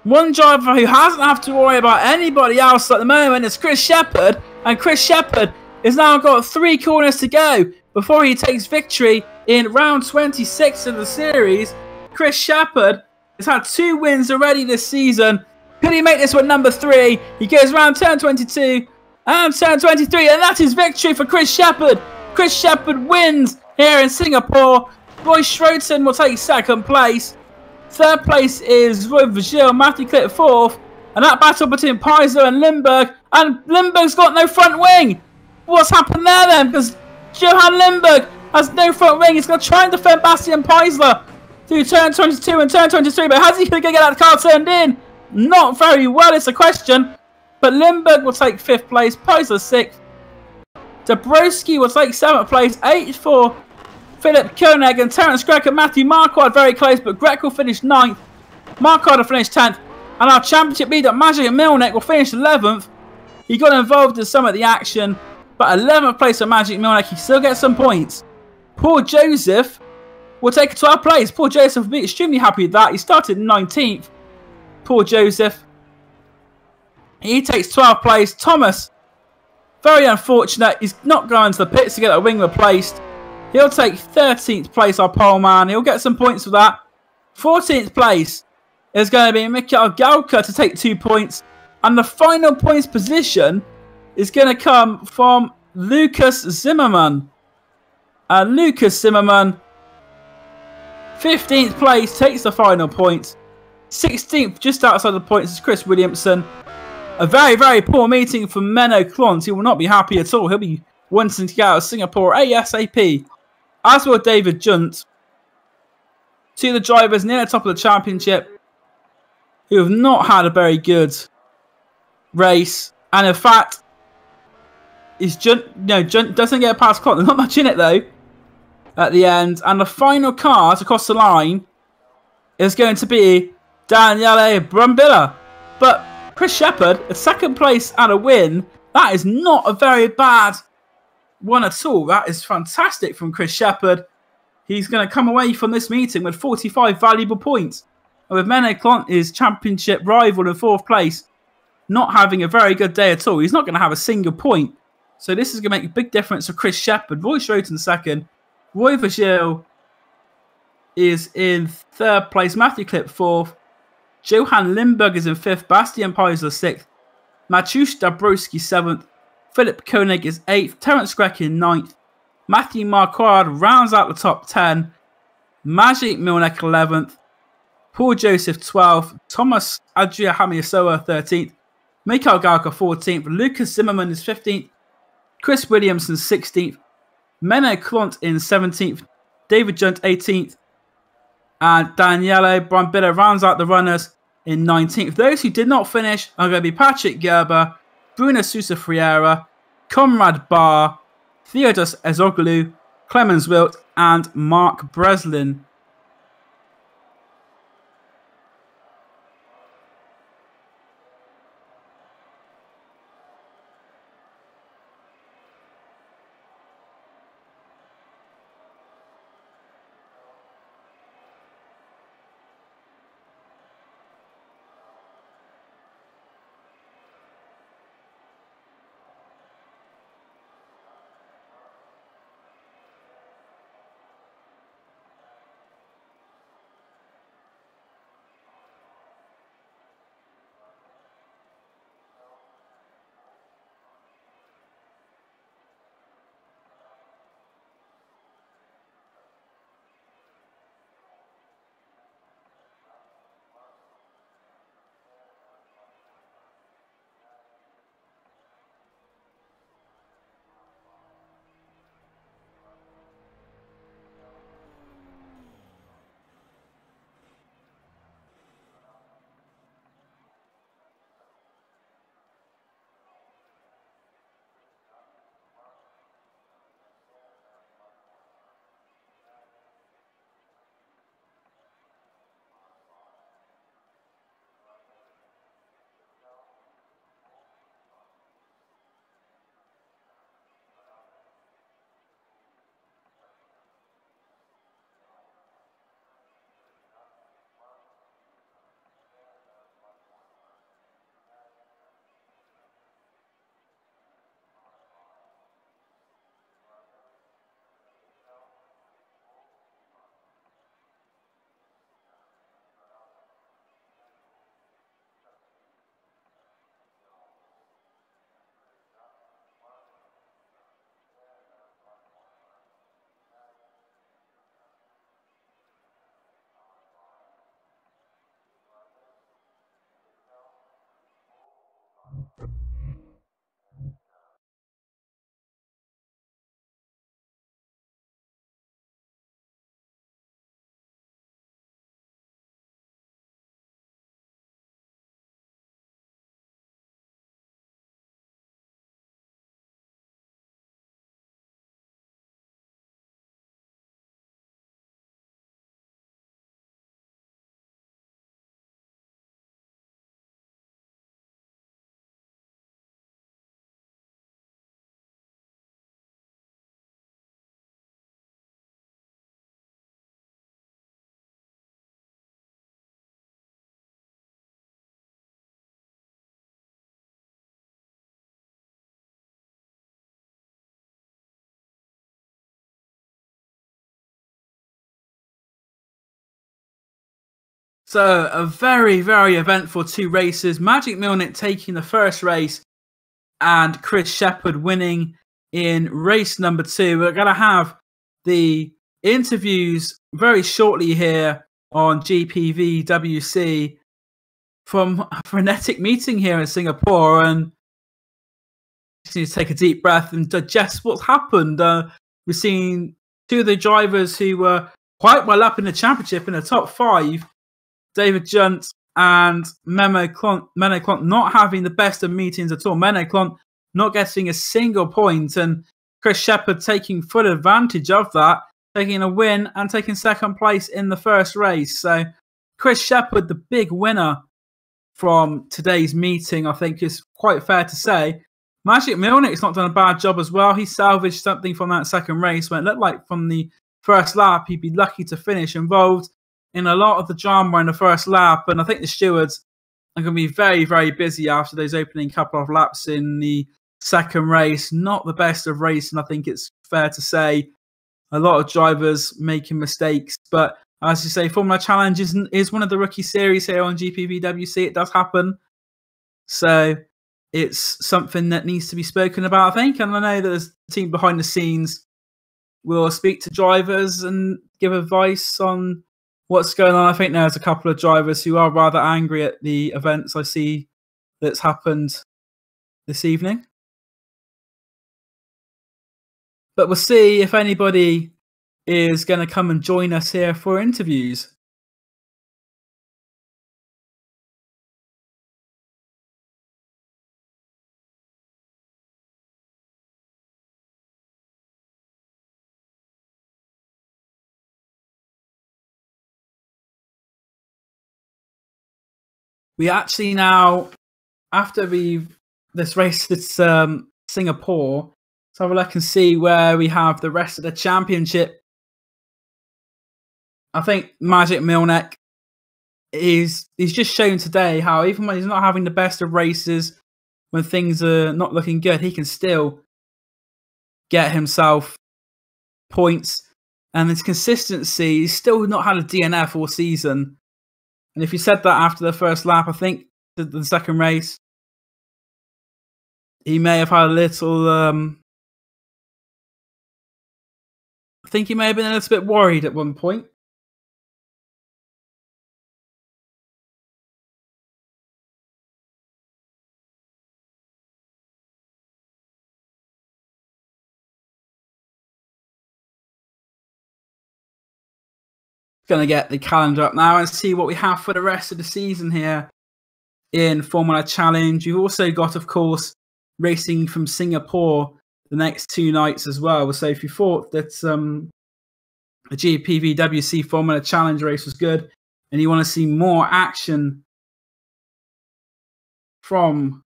One driver who hasn't have to worry about anybody else at the moment is Chris Shepherd. And Chris Shepherd has now got 3 corners to go before he takes victory in round 26 of the series. Chris Shepherd has had 2 wins already this season. Could he make this one number 3? He goes around turn 22 and turn 23, and that is victory for Chris Shepherd. Chris Shepherd wins here in Singapore. Roy Schroeton will take 2nd place. 3rd place is Roy Vigil, Matthew Clip 4th. And that battle between Paisler and Lindberg. And Lindberg's got no front wing. What's happened there then? Because Johan Lindberg has no front wing. He's going to try and defend Bastian Paisler through turn 22 and turn 23. But how's he going to get that car turned in? Not very well, it's a question. But Lindberg will take 5th place. Paisler 6th. Dabrowski will take 7th place. 8th for Philip Koenig, and Terence Grech and Matthew Marquardt very close, but Grech will finish 9th. Marquardt will finish 10th. And our championship leader, Magic Milnek, will finish 11th. He got involved in some of the action, but 11th place for Magic Milnek. He still gets some points. Paul Joseph will take 12th place. Paul Joseph will be extremely happy with that. He started 19th. Paul Joseph. He takes 12th place. Thomas, very unfortunate. He's not going to the pits to get a wing replaced. He'll take 13th place, our pole man. He'll get some points for that. 14th place is going to be Mikhail Galka to take 2 points. And the final points position is going to come from Lucas Zimmerman. And Lucas Zimmerman, 15th place, takes the final points. 16th, just outside the points, is Chris Williamson. A very, very poor meeting for Menno Klont. He will not be happy at all. He'll be wanting to get out of Singapore ASAP. As will David Junt. Two of the drivers near the top of the championship who have not had a very good race. And in fact, Junt doesn't get past Klont. There's not much in it though at the end. And the final car to cross the line is going to be Daniele Brambilla. But Chris Shepherd, a second place and a win. That is not a very bad one at all. That is fantastic from Chris Shepherd. He's going to come away from this meeting with 45 valuable points. And with Menno Klont, his championship rival in 4th place, not having a very good day at all. He's not going to have a single point. So this is going to make a big difference for Chris Shepherd. Roy Schroten 2nd. Roy Virgil is in 3rd place. Matthew Klipp 4th. Johan Lindberg is in 5th. Bastian Peiser 6th. Mateusz Dabrowski 7th. Philip Koenig is 8th. Terence Grech in 9th. Matthew Marquardt rounds out the top 10. Maciej Milnek 11th. Paul Joseph 12th. Thomas Adria Hamiasoa 13th. Mikhail Galka 14th. Lucas Zimmerman is 15th. Chris Williamson 16th. Menno Klont in 17th. David Junt 18th. And Daniele Brambilla rounds out the runners in 19th. Those who did not finish are going to be Patrick Gerber, Bruno Sousa Freire, Conrad Barr, Theodos Ezoglu, Clemens Wilt, and Mark Breslin. So a very, very eventful 2 races. Magic Milnick taking the first race and Chris Shepherd winning in race number 2. We're going to have the interviews very shortly here on GPVWC from a frenetic meeting here in Singapore, and just need to take a deep breath and digest what's happened. We've seen 2 of the drivers who were quite well up in the championship in the top 5, David Junt and Menno Klont not having the best of meetings at all. Menno Klont not getting a single point, and Chris Shepherd taking full advantage of that, taking a win and taking 2nd place in the first race. So Chris Shepherd, the big winner from today's meeting, I think is quite fair to say. Magic Milnick's not done a bad job as well. He salvaged something from that 2nd race when it looked like from the first lap he'd be lucky to finish, involved in a lot of the drama in the first lap. And I think the stewards are going to be very, very busy after those opening couple of laps in the 2nd race. Not the best of racing, I think it's fair to say. A lot of drivers making mistakes. But as you say, Formula Challenge is one of the rookie series here on GPVWC. It does happen. So it's something that needs to be spoken about, I think. And I know that there's a team behind the scenes will speak to drivers and give advice on what's going on. I think there's a couple of drivers who are rather angry at the events I see that's happened this evening. But we'll see if anybody is going to come and join us here for interviews. We actually now, after this race at Singapore, let's have a look and see where we have the rest of the championship. I think Magic Milnick he's just shown today how even when he's not having the best of races, when things are not looking good, he can still get himself points. And his consistency, he's still not had a DNF all season. And if you said that after the first lap, I think the 2nd race, he may have had a little... I think he may have been a little bit worried at one point. Going to get the calendar up now and see what we have for the rest of the season here in Formula Challenge. You've also got, of course, racing from Singapore the next 2 nights as well. So if you thought that the GPVWC Formula Challenge race was good and you want to see more action from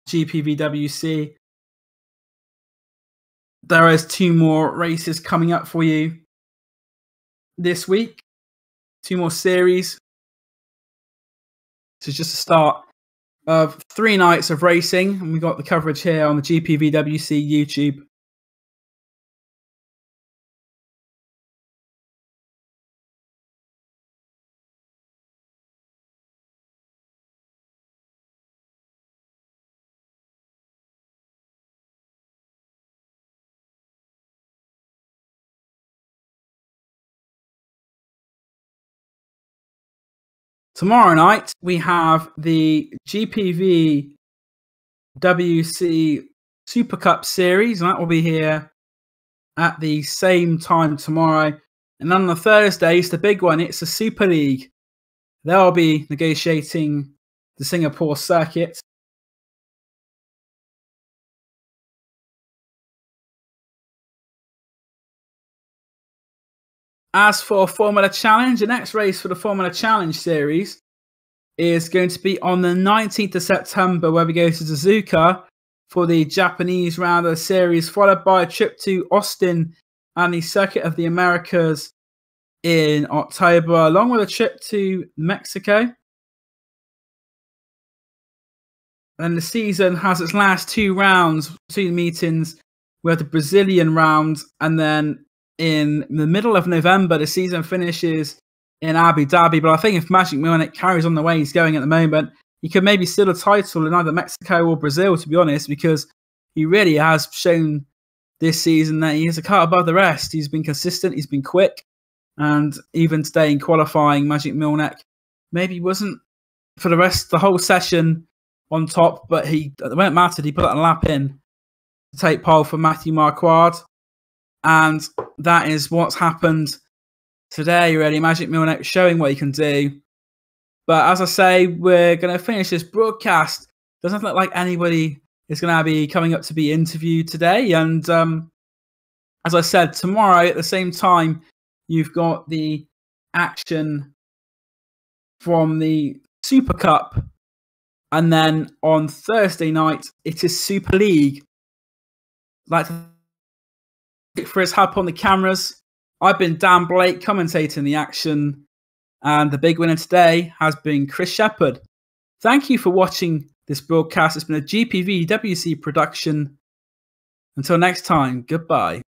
GPVWC, there is 2 more races coming up for you this week. 2 more series. This is just the start of 3 nights of racing, and we got the coverage here on the GPVWC YouTube. Tomorrow night, we have the GPVWC Super Cup Series, and that will be here at the same time tomorrow. And on the Thursday, it's the big one. It's the Super League. They'll be negotiating the Singapore circuit. As for Formula Challenge, the next race for the Formula Challenge series is going to be on the 19th of September, where we go to Suzuka for the Japanese round of the series, followed by a trip to Austin and the Circuit of the Americas in October, along with a trip to Mexico. And the season has its last 2 rounds, 2 meetings. We have the Brazilian round, and then in the middle of November, the season finishes in Abu Dhabi. But I think if Magic Milnick carries on the way he's going at the moment, he could maybe steal a title in either Mexico or Brazil, to be honest, because he really has shown this season that he is a cut above the rest. He's been consistent, he's been quick, and even today in qualifying, Magic Milnick maybe wasn't for the whole session on top, but when it mattered, he put a lap in to take pole for Matthew Marquardt, and that is what's happened today, really. Magic Milnick showing what he can do. But as I say, we're going to finish this broadcast. Doesn't look like anybody is going to be coming up to be interviewed today. And as I said, tomorrow at the same time, you've got the action from the Super Cup. And then on Thursday night, it is Super League. I'd like to thank for his help on the cameras. I've been Dan Blake, commentating the action. And the big winner today has been Chris Shepherd. Thank you for watching this broadcast. It's been a GPVWC production. Until next time, goodbye.